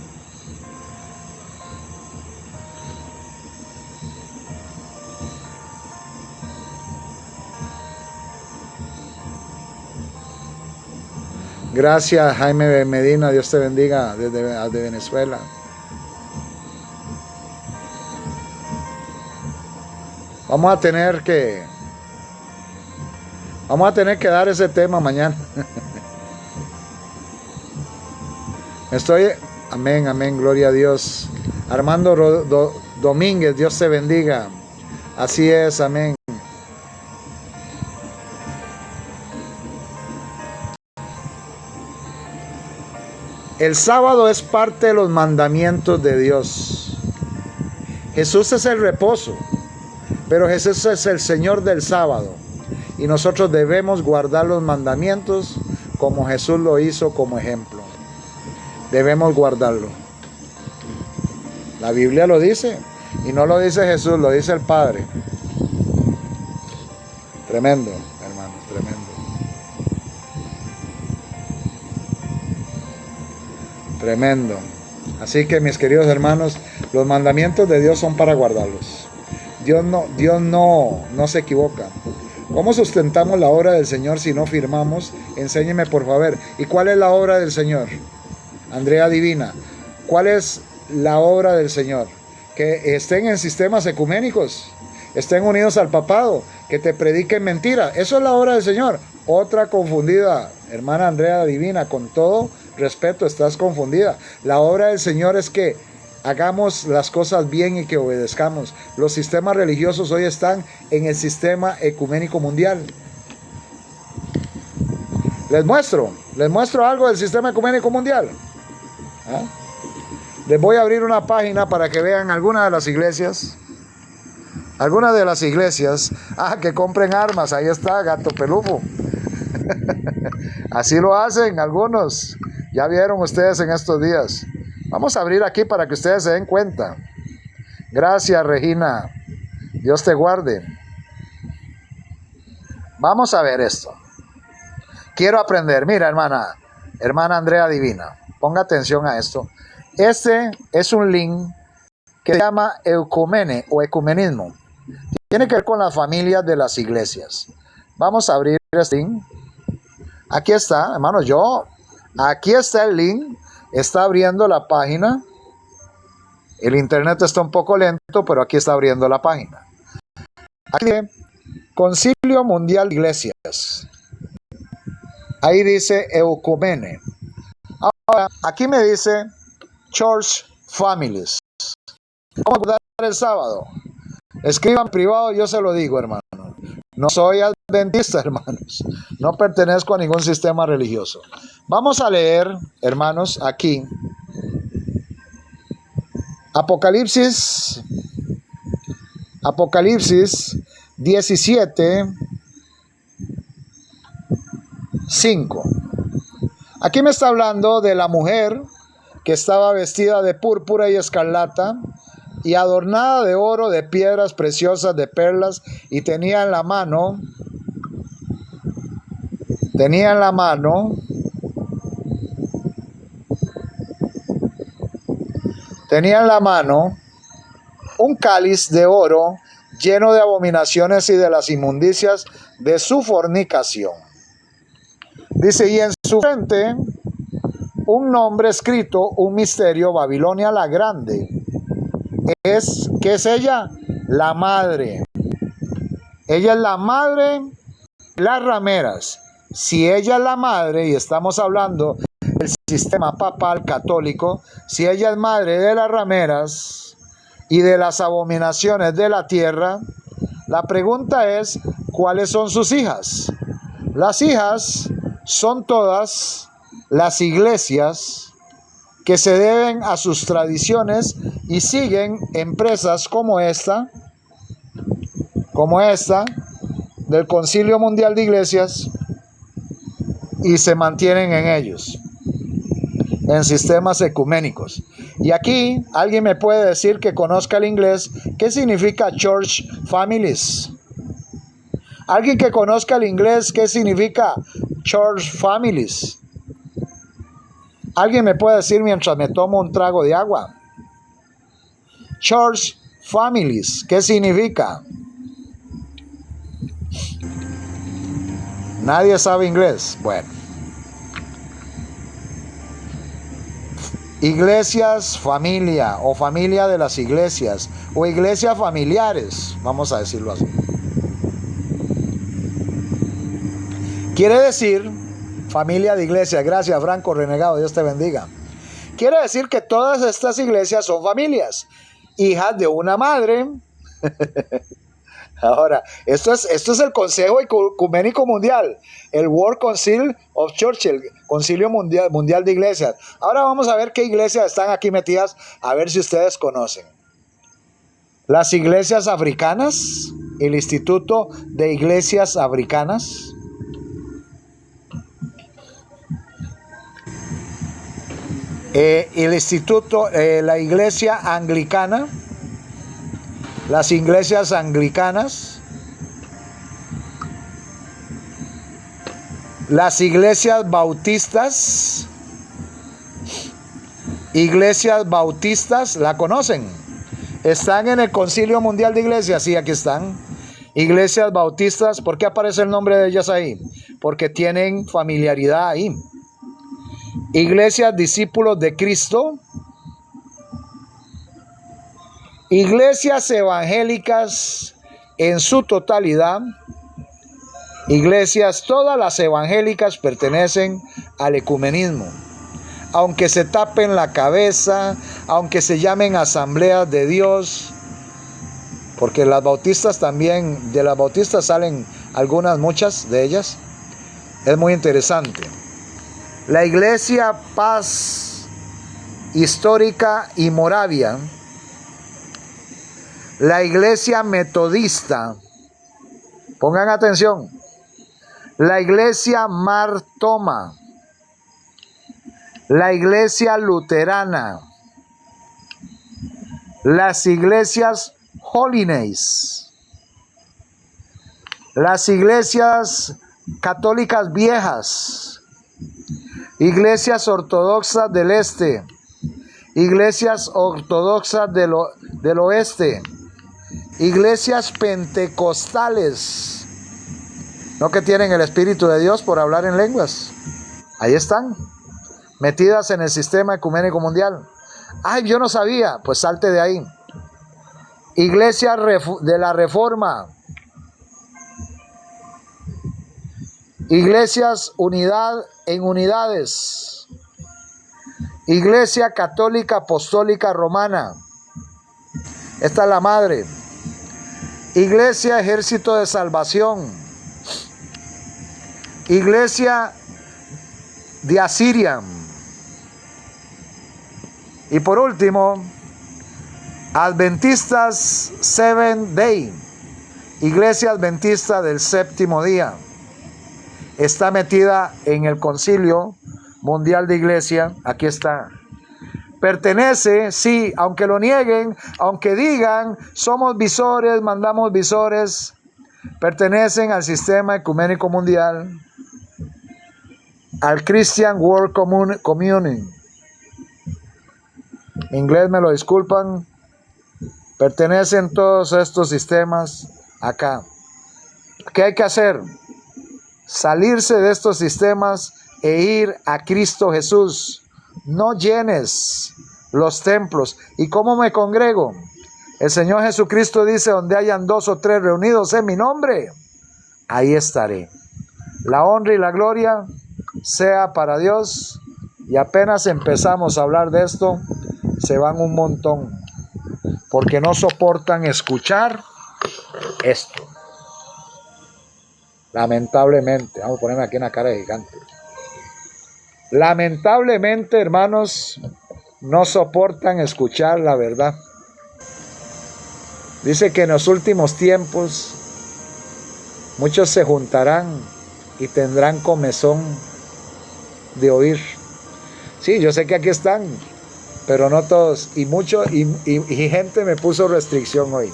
Gracias, Jaime Medina, Dios te bendiga desde Venezuela. Vamos a tener que dar ese tema mañana. Amén, amén, gloria a Dios. Armando Domínguez, Dios te bendiga. Así es, amén. El sábado es parte de los mandamientos de Dios. Jesús es el reposo, pero Jesús es el Señor del sábado. Y nosotros debemos guardar los mandamientos como Jesús lo hizo como ejemplo. Debemos guardarlo. La Biblia lo dice. Y no lo dice Jesús, lo dice el Padre. Tremendo, hermanos, tremendo. Tremendo. Así que, mis queridos hermanos, los mandamientos de Dios son para guardarlos. Dios no se equivoca. ¿Cómo sustentamos la obra del Señor si no firmamos? Enséñeme, por favor. ¿Y cuál es la obra del Señor? Andrea Divina, ¿cuál es la obra del Señor? Que estén en sistemas ecuménicos, estén unidos al papado, que te prediquen mentira. Eso es la obra del Señor. Otra confundida, hermana Andrea Divina, con todo respeto, estás confundida. La obra del Señor es que hagamos las cosas bien y que obedezcamos. Los sistemas religiosos hoy están en el sistema ecuménico mundial. Les muestro algo del sistema ecuménico mundial. ¿Ah? Les voy a abrir una página para que vean algunas de las iglesias. Algunas de las iglesias. Que compren armas. Ahí está, gato pelufo. Así lo hacen algunos. Ya vieron ustedes en estos días. Vamos a abrir aquí para que ustedes se den cuenta. Gracias, Regina. Dios te guarde. Vamos a ver esto. Quiero aprender. Mira, hermana Andrea Divina, ponga atención a esto. Este es un link que se llama Eucumene o ecumenismo. Tiene que ver con las familias de las iglesias. Vamos a abrir este link. Aquí está, hermanos, aquí está el link. Está abriendo la página. El internet está un poco lento, pero aquí está abriendo la página. Aquí dice Concilio Mundial de Iglesias. Ahí dice Eucumene. Ahora, aquí me dice Church Families. ¿Cómo acordar el sábado? Escriban privado, yo se lo digo, hermano. No soy adventista, hermanos. No pertenezco a ningún sistema religioso. Vamos a leer, hermanos, aquí. Apocalipsis 17, 5. Aquí me está hablando de la mujer que estaba vestida de púrpura y escarlata y adornada de oro, de piedras preciosas, de perlas, y tenía en la mano un cáliz de oro lleno de abominaciones y de las inmundicias de su fornicación. Dice, y en su frente un nombre escrito, un misterio, Babilonia la Grande. ¿Qué es ella? La madre. Ella es la madre de las rameras. Si ella es la madre, y estamos hablando del sistema papal católico, si ella es madre de las rameras y de las abominaciones de la tierra, la pregunta es, ¿cuáles son sus hijas? Las hijas son todas las iglesias que se deben a sus tradiciones y siguen empresas como esta del Concilio Mundial de Iglesias, y se mantienen en ellos, en sistemas ecuménicos. Y aquí alguien me puede decir que conozca el inglés, ¿qué significa Church Families? Alguien que conozca el inglés, ¿qué significa Church Families? Alguien me puede decir mientras me tomo un trago de agua. Church Families, ¿qué significa? Nadie sabe inglés. Bueno. Iglesias familia o familia de las iglesias o iglesias familiares, vamos a decirlo así. Quiere decir familia de iglesia. Gracias, Franco Renegado, Dios te bendiga. Quiere decir que todas estas iglesias son familias, hijas de una madre. Ahora, esto es el Consejo Ecuménico Mundial, el World Council of Churches, el Concilio Mundial de Iglesias. Ahora vamos a ver qué iglesias están aquí metidas, a ver si ustedes conocen. Las iglesias africanas, el Instituto de Iglesias Africanas. El instituto, la iglesia anglicana, las iglesias anglicanas, las iglesias bautistas, Iglesias bautistas, ¿la conocen? ¿Están en el Concilio Mundial de Iglesias? Sí, aquí están. Iglesias bautistas, ¿por qué aparece el nombre de ellas ahí? Porque tienen familiaridad ahí. Iglesias discípulos de Cristo. Iglesias evangélicas en su totalidad. Iglesias, todas las evangélicas pertenecen al ecumenismo. Aunque se tapen la cabeza, aunque se llamen asambleas de Dios, porque las bautistas también, de las bautistas salen algunas, muchas de ellas. Es muy interesante. La Iglesia Paz Histórica y Moravia, la Iglesia Metodista, pongan atención, la Iglesia Mar Thoma, la Iglesia Luterana, las iglesias Holiness, las iglesias católicas viejas, iglesias ortodoxas del este, iglesias ortodoxas del oeste, iglesias pentecostales, no que tienen el Espíritu de Dios por hablar en lenguas, ahí están, metidas en el sistema ecuménico mundial. Ay, yo no sabía, pues salte de ahí. Iglesia de la Reforma, iglesias en unidades, Iglesia Católica Apostólica Romana, esta es la madre, Iglesia Ejército de Salvación, Iglesia de Asiria, y por último, Adventistas Seventh Day, Iglesia Adventista del Séptimo Día. Está metida en el Concilio Mundial de Iglesia. Aquí está. Pertenece, sí, aunque lo nieguen, aunque digan, somos visores, mandamos visores, pertenecen al sistema ecuménico mundial, al Christian World Communion. En inglés me lo disculpan. Pertenecen todos estos sistemas acá. ¿Qué hay que hacer? Salirse de estos sistemas e ir a Cristo Jesús. No llenes los templos. ¿Y cómo me congrego? El Señor Jesucristo dice, donde hayan 2 o 3 reunidos en mi nombre, ahí estaré. La honra y la gloria sea para Dios. Y apenas empezamos a hablar de esto, se van un montón, porque no soportan escuchar esto. Lamentablemente, vamos a ponerme aquí una cara de gigante. Lamentablemente, hermanos, no soportan escuchar la verdad. Dice que en los últimos tiempos muchos se juntarán y tendrán comezón de oír. Sí, yo sé que aquí están, pero no todos, y gente me puso restricción hoy.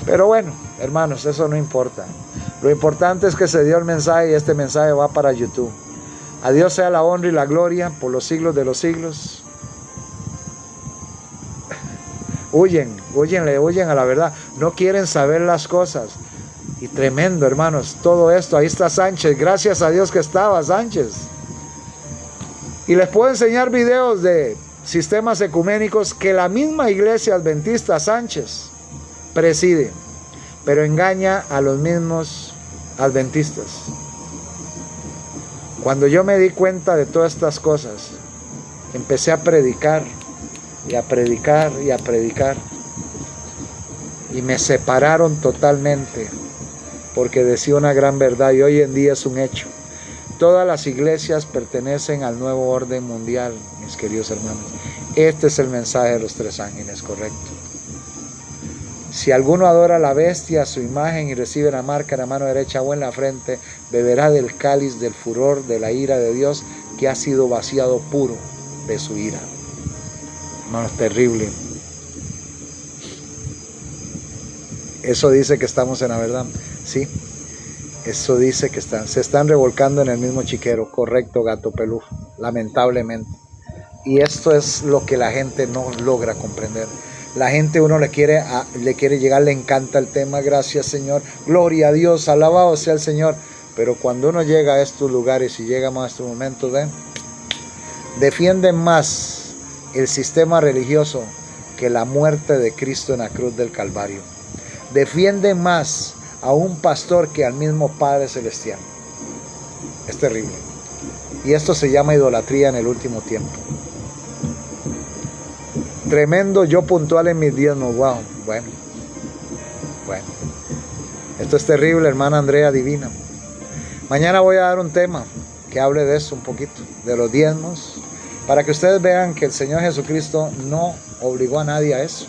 Pero bueno, hermanos, eso no importa. Lo importante es que se dio el mensaje y este mensaje va para YouTube. A Dios sea la honra y la gloria por los siglos de los siglos. Huyen a la verdad. No quieren saber las cosas. Y tremendo, hermanos, todo esto. Ahí está Sánchez. Gracias a Dios que estaba Sánchez. Y les puedo enseñar videos de sistemas ecuménicos que la misma iglesia adventista Sánchez preside, pero engaña a los mismos adventistas. Cuando yo me di cuenta de todas estas cosas, empecé a predicar y a predicar y a predicar, y me separaron totalmente, porque decía una gran verdad y hoy en día es un hecho. Todas las iglesias pertenecen al nuevo orden mundial, mis queridos hermanos. Este es el mensaje de los 3 ángeles, correcto. Si alguno adora a la bestia, a su imagen, y recibe la marca en la mano derecha o en la frente, beberá del cáliz del furor de la ira de Dios, que ha sido vaciado puro de su ira. Hermanos, terrible. Eso dice que estamos en la verdad, ¿sí? Eso dice que se están revolcando en el mismo chiquero, correcto, gato pelú, lamentablemente. Y esto es lo que la gente no logra comprender. La gente, uno le quiere llegar, le encanta el tema, gracias Señor, gloria a Dios, alabado sea el Señor. Pero cuando uno llega a estos lugares y llegamos a estos momentos, ¿ven? Defienden más el sistema religioso que la muerte de Cristo en la cruz del Calvario. Defienden más a un pastor que al mismo Padre Celestial. Es terrible. Y esto se llama idolatría en el último tiempo. Tremendo, yo puntual en mis diezmos. Wow, bueno. Esto es terrible, hermana Andrea Divina. Mañana voy a dar un tema que hable de eso un poquito, de los diezmos, para que ustedes vean que el Señor Jesucristo no obligó a nadie a eso.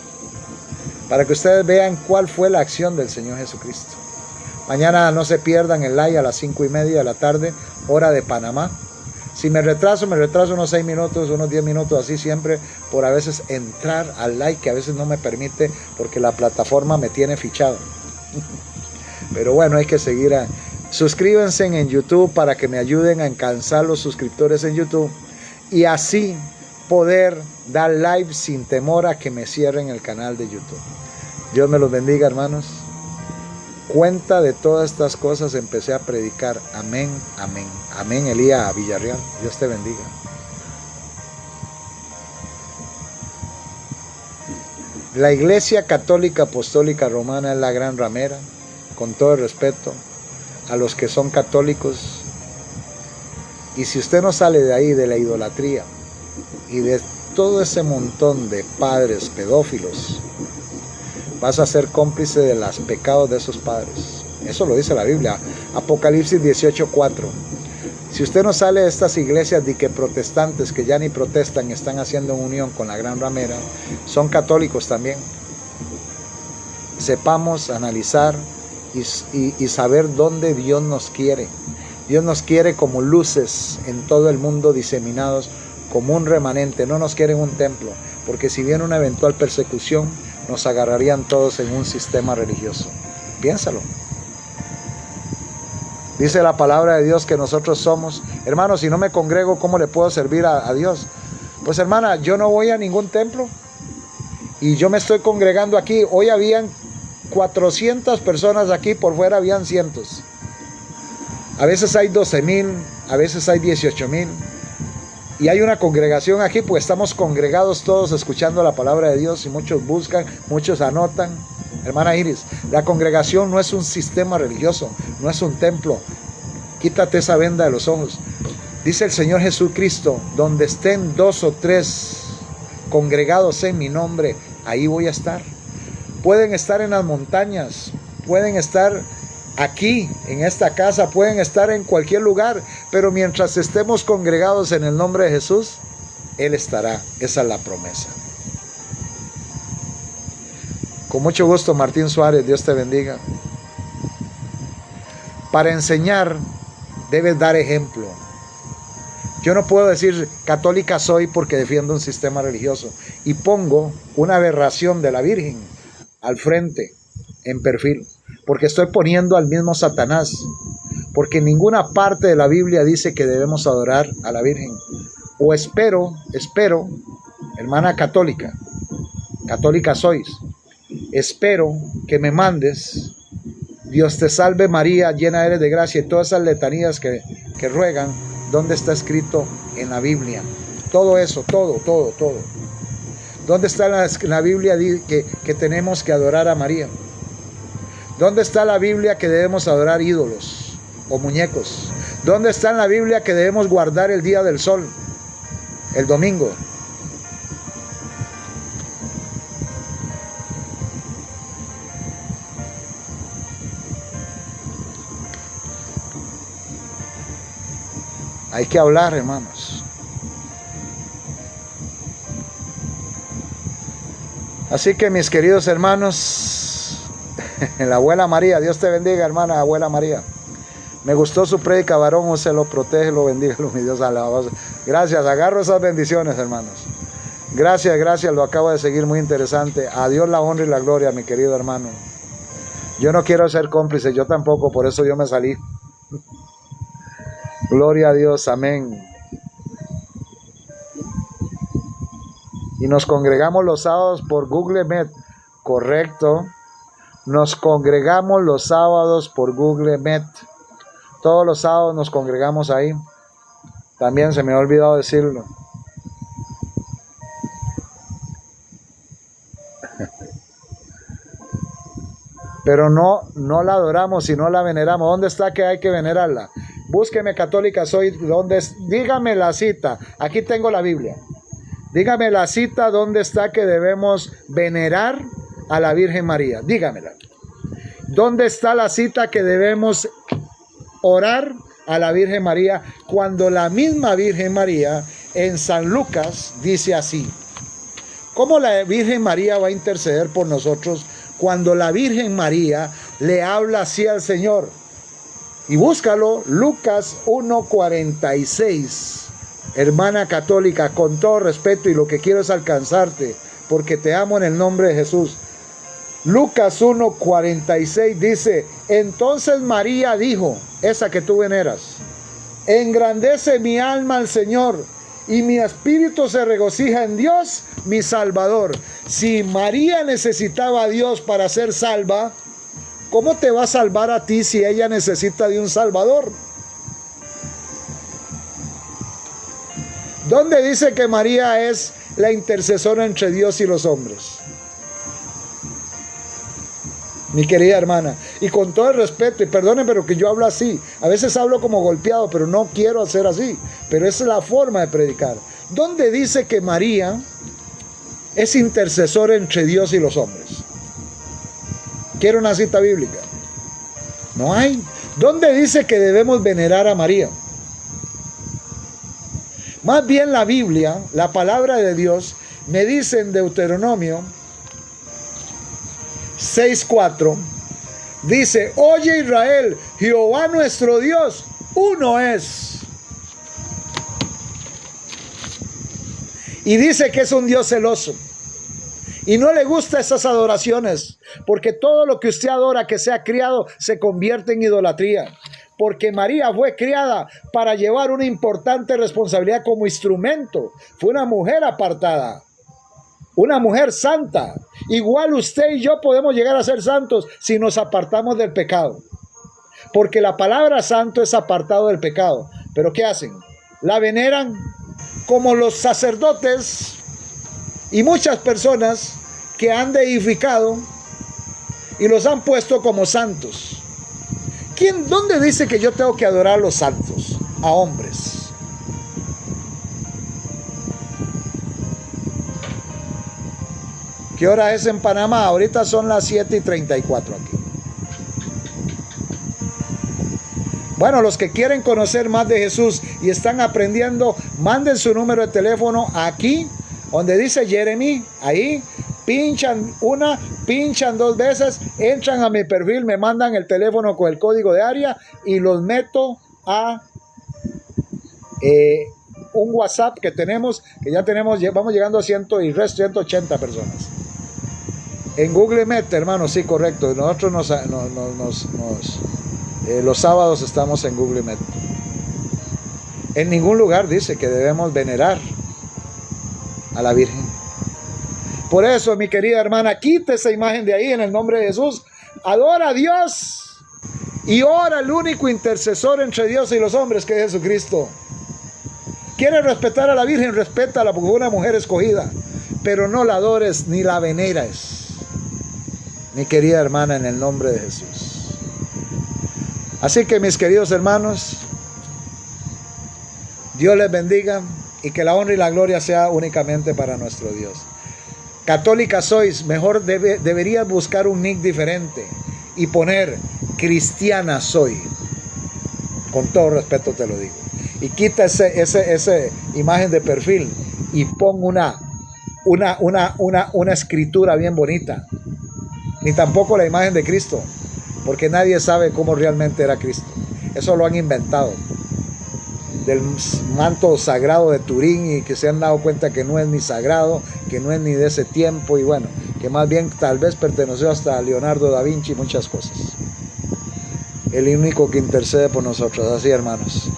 Para que ustedes vean cuál fue la acción del Señor Jesucristo. Mañana no se pierdan el live a las 5:30 de la tarde, hora de Panamá. Si me retraso unos 6 minutos, unos 10 minutos, así siempre, por a veces entrar al live, que a veces no me permite porque la plataforma me tiene fichado. Pero bueno, hay que seguir. Suscríbanse en YouTube para que me ayuden a alcanzar los suscriptores en YouTube y así poder dar live sin temor a que me cierren el canal de YouTube. Dios me los bendiga, hermanos. Cuenta de todas estas cosas empecé a predicar. Amén, amén. Amén, Elías Villarreal. Dios te bendiga. La Iglesia Católica Apostólica Romana es la gran ramera, con todo el respeto a los que son católicos. Y si usted no sale de ahí, de la idolatría y de todo ese montón de padres pedófilos, vas a ser cómplice de los pecados de esos padres. Eso lo dice la Biblia, Apocalipsis 18:4. Si usted no sale de estas iglesias de que protestantes que ya ni protestan, están haciendo unión con la gran ramera, son católicos también. Sepamos analizar y saber dónde Dios nos quiere. Dios nos quiere como luces en todo el mundo diseminados, como un remanente. No nos quiere en un templo, porque si viene una eventual persecución, nos agarrarían todos en un sistema religioso. Piénsalo. Dice la palabra de Dios que nosotros somos, hermanos, si no me congrego, ¿cómo le puedo servir a Dios? Pues hermana, yo no voy a ningún templo y yo me estoy congregando aquí. Hoy habían 400 personas aquí, por fuera habían cientos. A veces hay 12,000, a veces hay 18,000. Y hay una congregación aquí, pues estamos congregados todos escuchando la palabra de Dios y muchos buscan, muchos anotan. Hermana Iris, la congregación no es un sistema religioso, no es un templo. Quítate esa venda de los ojos. Dice el Señor Jesucristo, donde estén 2 o 3 congregados en mi nombre, ahí voy a estar. Pueden estar en las montañas, pueden estar aquí, en esta casa, pueden estar en cualquier lugar, pero mientras estemos congregados en el nombre de Jesús, Él estará. Esa es la promesa. Con mucho gusto, Martín Suárez, Dios te bendiga. Para enseñar, debes dar ejemplo. Yo no puedo decir católica soy porque defiendo un sistema religioso y pongo una aberración de la Virgen al frente, en perfil, porque estoy poniendo al mismo Satanás, porque en ninguna parte de la Biblia dice que debemos adorar a la Virgen. O espero, hermana católica sois, espero que me mandes, Dios te salve María, llena eres de gracia, y todas esas letanías que ruegan, ¿dónde está escrito en la Biblia? Todo eso, todo. ¿Dónde está en la Biblia que tenemos que adorar a María? ¿Dónde está la Biblia que debemos adorar ídolos o muñecos? ¿Dónde está en la Biblia que debemos guardar el día del sol, el domingo? Hay que hablar, hermanos. Así que mis queridos hermanos, la abuela María, Dios te bendiga, hermana abuela María. Me gustó su prédica, varón, o se lo protege, lo bendiga, mi Dios alabado. Gracias, agarro esas bendiciones, hermanos. Gracias, lo acabo de seguir, muy interesante. A Dios la honra y la gloria, mi querido hermano. Yo no quiero ser cómplice, yo tampoco, por eso yo me salí. Gloria a Dios, amén. Y nos congregamos los sábados por Google Meet. Correcto. Nos congregamos los sábados por Google Meet. Todos los sábados nos congregamos ahí. También se me ha olvidado decirlo. Pero no la adoramos, sino la veneramos. ¿Dónde está que hay que venerarla? Búsqueme Católica Soy. Dígame la cita. Aquí tengo la Biblia. Dígame la cita donde está que debemos venerar a la Virgen María. Dígamela. ¿Dónde está la cita que debemos orar a la Virgen María? Cuando la misma Virgen María en San Lucas dice así. ¿Cómo la Virgen María va a interceder por nosotros cuando la Virgen María le habla así al Señor? Y búscalo, Lucas 1:46. Hermana católica, con todo respeto, y lo que quiero es alcanzarte, porque te amo en el nombre de Jesús. Lucas 1:46 dice: entonces María dijo, esa que tú veneras, engrandece mi alma al Señor, y mi espíritu se regocija en Dios, mi Salvador. Si María necesitaba a Dios para ser salva, ¿cómo te va a salvar a ti si ella necesita de un Salvador? ¿Dónde dice que María es la intercesora entre Dios y los hombres? Mi querida hermana, y con todo el respeto, y perdone, pero que yo hablo así, a veces hablo como golpeado, pero no quiero hacer así, pero esa es la forma de predicar. ¿Dónde dice que María es intercesora entre Dios y los hombres? ¿Quiere una cita bíblica? No hay. ¿Dónde dice que debemos venerar a María? Más bien la Biblia, la palabra de Dios, me dice en Deuteronomio 6:4, dice: oye Israel, Jehová nuestro Dios, uno es. Y dice que es un Dios celoso. Y no le gusta esas adoraciones, porque todo lo que usted adora que sea criado se convierte en idolatría. Porque María fue criada para llevar una importante responsabilidad como instrumento. Fue una mujer apartada, una mujer santa. Igual usted y yo podemos llegar a ser santos si nos apartamos del pecado. Porque la palabra santo es apartado del pecado. ¿Pero qué hacen? La veneran como los sacerdotes y muchas personas que han deificado y los han puesto como santos. ¿Dónde dice que yo tengo que adorar a los santos? A hombres. ¿Qué hora es en Panamá? Ahorita son las 7:34 aquí. Bueno, los que quieren conocer más de Jesús y están aprendiendo, manden su número de teléfono aquí, donde dice Jeremy, ahí. Pinchan una, pinchan dos veces, entran a mi perfil, me mandan el teléfono con el código de área y los meto a un WhatsApp que tenemos, que ya tenemos, vamos llegando a 180 personas. En Google Meet, hermano, sí, correcto. Nosotros los sábados estamos en Google Meet. En ningún lugar dice que debemos venerar a la Virgen. Por eso, mi querida hermana, quite esa imagen de ahí en el nombre de Jesús. Adora a Dios y ora al único intercesor entre Dios y los hombres, que es Jesucristo. ¿Quieres respetar a la Virgen? Respétala, porque es una mujer escogida. Pero no la adores ni la veneres, mi querida hermana, en el nombre de Jesús. Así que, mis queridos hermanos, Dios les bendiga y que la honra y la gloria sea únicamente para nuestro Dios. Católica sois, mejor deberías buscar un nick diferente y poner cristiana soy. Con todo respeto te lo digo. Y quita ese imagen de perfil y pon una escritura bien bonita. Ni tampoco la imagen de Cristo, porque nadie sabe cómo realmente era Cristo. Eso lo han inventado. Del manto sagrado de Turín, y que se han dado cuenta que no es ni sagrado, que no es ni de ese tiempo, y bueno, que más bien tal vez perteneció hasta a Leonardo da Vinci y muchas cosas. El único que intercede por nosotros, así, hermanos.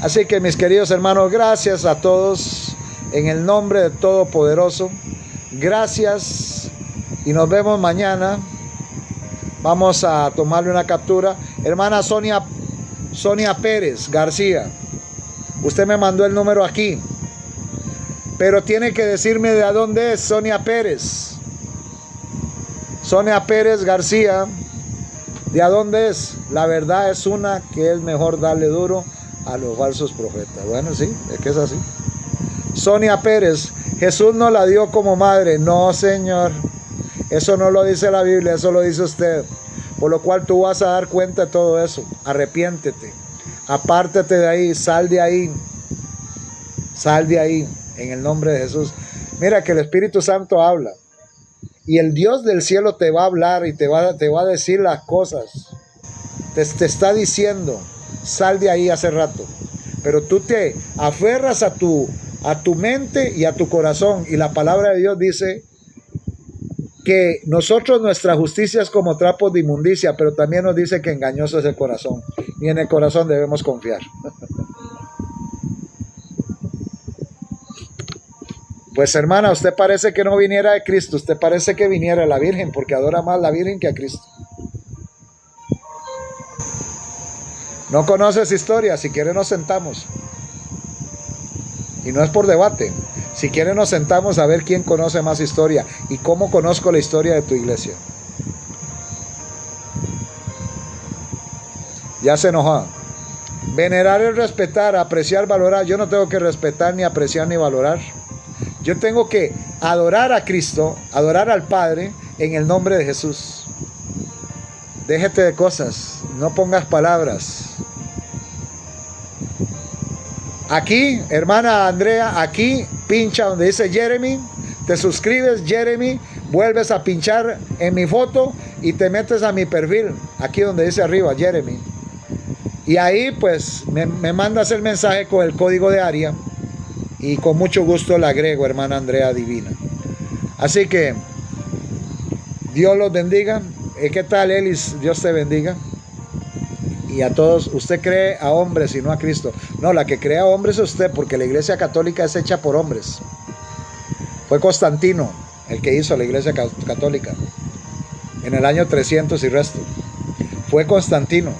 Así que, mis queridos hermanos, gracias a todos. en el nombre de Todopoderoso. Gracias y nos vemos mañana. Vamos a tomarle una captura. Hermana Sonia Pérez García, usted me mandó el número aquí, pero tiene que decirme de a dónde es. Sonia Pérez García, ¿de a dónde es? La verdad es una, que es mejor darle duro a los falsos profetas. Bueno, sí, es que es así. Sonia Pérez, Jesús no la dio como madre. No, señor, eso no lo dice la Biblia, eso lo dice usted. Por lo cual tú vas a dar cuenta de todo eso. Arrepiéntete, apártate de ahí, sal de ahí, en el nombre de Jesús. Mira que el Espíritu Santo habla, y el Dios del cielo te va a hablar y te va a decir las cosas. Te está diciendo, sal de ahí hace rato. Pero tú te aferras a tu mente y a tu corazón. Y la palabra de Dios dice que nosotros, nuestra justicia es como trapos de inmundicia, pero también nos dice que engañoso es el corazón. Y en el corazón debemos confiar. Pues hermana, usted parece que no viniera de Cristo, usted parece que viniera de la Virgen, porque adora más a la Virgen que a Cristo. No conoces historia, si quiere nos sentamos. Y no es por debate. Si quiere nos sentamos a ver quién conoce más historia y cómo conozco la historia de tu iglesia. Ya se enojó. Venerar es respetar, apreciar, valorar. Yo no tengo que respetar, ni apreciar, ni valorar. Yo tengo que adorar a Cristo, adorar al Padre en el nombre de Jesús. Déjate de cosas, no pongas palabras. Aquí, hermana Andrea, aquí pincha donde dice Jeremy, te suscribes, Jeremy, vuelves a pinchar en mi foto y te metes a mi perfil, aquí donde dice arriba, Jeremy. Y ahí pues me mandas el mensaje con el código de área y con mucho gusto le agrego, hermana Andrea Divina. Así que Dios los bendiga. ¿Qué tal, Elis? Dios te bendiga. Y a todos, usted cree a hombres y no a Cristo. No, la que cree a hombres es usted, porque la iglesia católica es hecha por hombres. Fue Constantino el que hizo la iglesia católica en el año 300 y resto. Fue Constantino.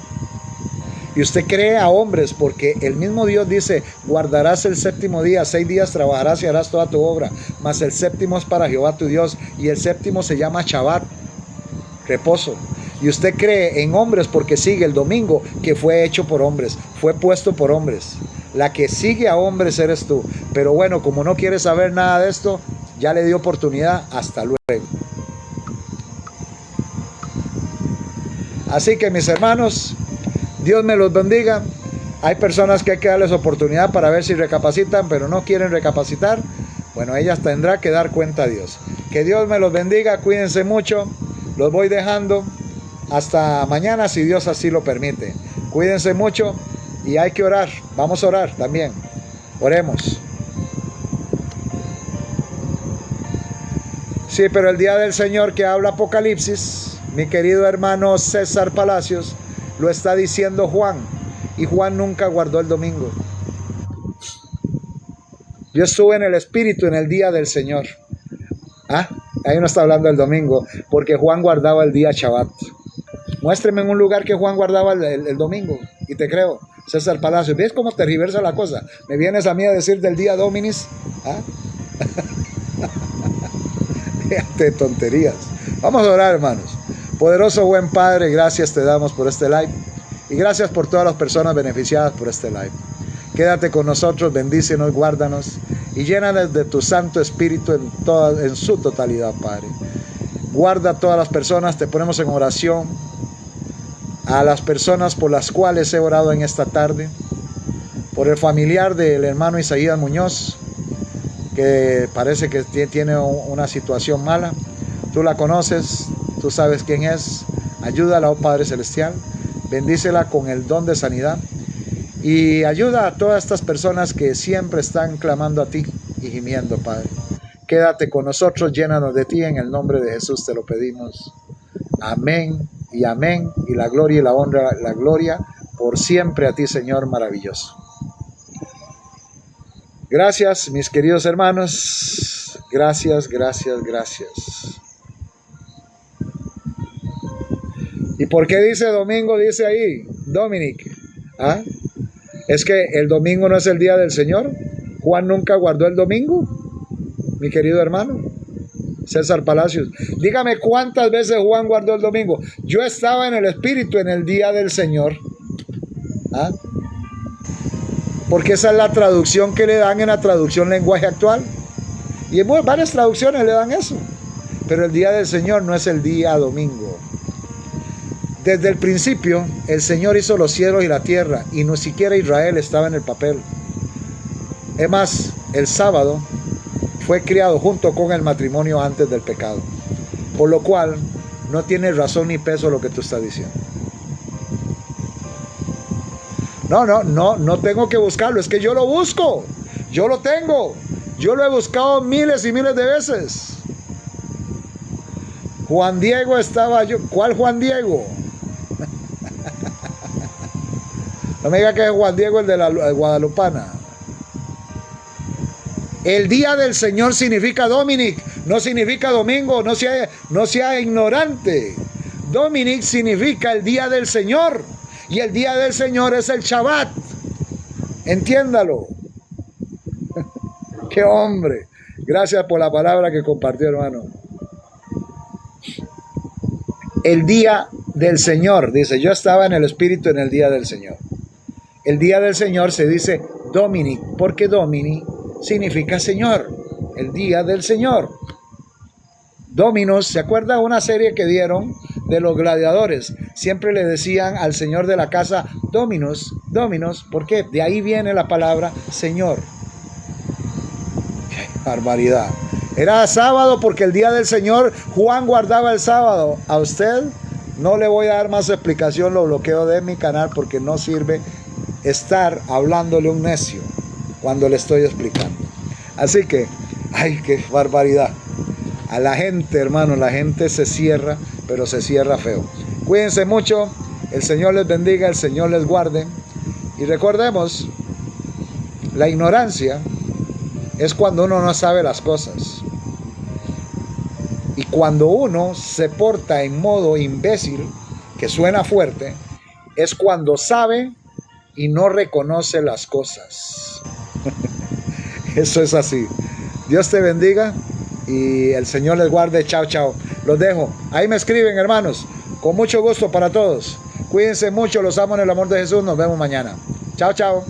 Y usted cree a hombres porque el mismo Dios dice, guardarás el séptimo día, 6 días trabajarás y harás toda tu obra, mas el séptimo es para Jehová tu Dios, y el séptimo se llama Shabbat, reposo. Y usted cree en hombres porque sigue el domingo, que fue hecho por hombres, fue puesto por hombres. La que sigue a hombres eres tú. Pero bueno, como no quieres saber nada de esto, ya le di oportunidad, hasta luego. Así que mis hermanos, Dios me los bendiga. Hay personas que hay que darles oportunidad para ver si recapacitan, pero no quieren recapacitar. Bueno, ellas tendrán que dar cuenta a Dios. Que Dios me los bendiga, cuídense mucho. Los voy dejando. Hasta mañana, si Dios así lo permite. Cuídense mucho y hay que orar. Vamos a orar también. Oremos. Sí, pero el día del Señor que habla Apocalipsis, mi querido hermano César Palacios, lo está diciendo Juan. Y Juan nunca guardó el domingo. Yo estuve en el Espíritu en el día del Señor. Ahí no está hablando del domingo, porque Juan guardaba el día Shabbat. Muéstreme en un lugar que Juan guardaba el domingo y te creo. César Palacios, ¿ves cómo tergiversa la cosa? ¿Me vienes a mí a decir del día Dominis? Déjate de tonterías. Vamos a orar, hermanos. Poderoso buen Padre, gracias te damos por este live y gracias por todas las personas beneficiadas por este live. Quédate con nosotros, bendícenos, guárdanos y llénanos de tu Santo Espíritu en su totalidad, Padre. Guarda a todas las personas, te ponemos en oración a las personas por las cuales he orado en esta tarde, por el familiar del hermano Isaías Muñoz, que parece que tiene una situación mala. Tú la conoces, tú sabes quién es. Ayúdala, oh Padre Celestial, bendícela con el don de sanidad y ayuda a todas estas personas que siempre están clamando a ti y gimiendo, Padre. Quédate con nosotros, llénanos de ti, en el nombre de Jesús te lo pedimos. Amén y amén, y la gloria y la honra, la gloria por siempre a ti, Señor maravilloso. Gracias, mis queridos hermanos. Gracias, gracias, gracias. ¿Y por qué dice domingo? Dice ahí, Dominic. ¿Ah? ¿Es que el domingo no es el día del Señor? ¿Juan nunca guardó el domingo? Mi querido hermano César Palacios, dígame cuántas veces Juan guardó el domingo. Yo estaba en el Espíritu en el día del Señor. ¿Ah? Porque esa es la traducción que le dan en la traducción lenguaje actual. Y en varias traducciones le dan eso. Pero el día del Señor no es el día domingo. Desde el principio, el Señor hizo los cielos y la tierra, y no siquiera Israel estaba en el papel. Es más, el sábado fue creado junto con el matrimonio antes del pecado. Por lo cual, no tiene razón ni peso lo que tú estás diciendo. No tengo que buscarlo, es que yo lo busco. Yo lo tengo. Yo lo he buscado miles y miles de veces. Juan Diego estaba yo. ¿Cuál Juan Diego? No me diga que es Juan Diego el de la Guadalupana. El día del Señor significa Dominic, no significa domingo, no sea ignorante. Dominic significa el día del Señor. Y el día del Señor es el Shabbat. Entiéndalo. ¡Qué hombre! Gracias por la palabra que compartió, hermano. El día del Señor, dice, yo estaba en el Espíritu en el día del Señor. El día del Señor se dice Dominic, porque Domini significa Señor. El día del Señor. Dominus, ¿se acuerda una serie que dieron de los gladiadores? Siempre le decían al señor de la casa Dominus, Dominus, ¿por qué? De ahí viene la palabra Señor. ¡Qué barbaridad! Era sábado porque el día del Señor, Juan guardaba el sábado. A usted no le voy a dar más explicación, lo bloqueo de mi canal porque no sirve estar hablándole a un necio cuando le estoy explicando. Así que, ¡ay, qué barbaridad! A la gente, hermano, la gente se cierra, pero se cierra feo. Cuídense mucho, el Señor les bendiga, el Señor les guarde. Y recordemos, la ignorancia es cuando uno no sabe las cosas. Y cuando uno se porta en modo imbécil, que suena fuerte, es cuando sabe y no reconoce las cosas. Eso es así. Dios te bendiga. Y el Señor les guarde. Chao, chao. Los dejo. Ahí me escriben, hermanos. Con mucho gusto para todos. Cuídense mucho. Los amo en el amor de Jesús. Nos vemos mañana. Chao, chao.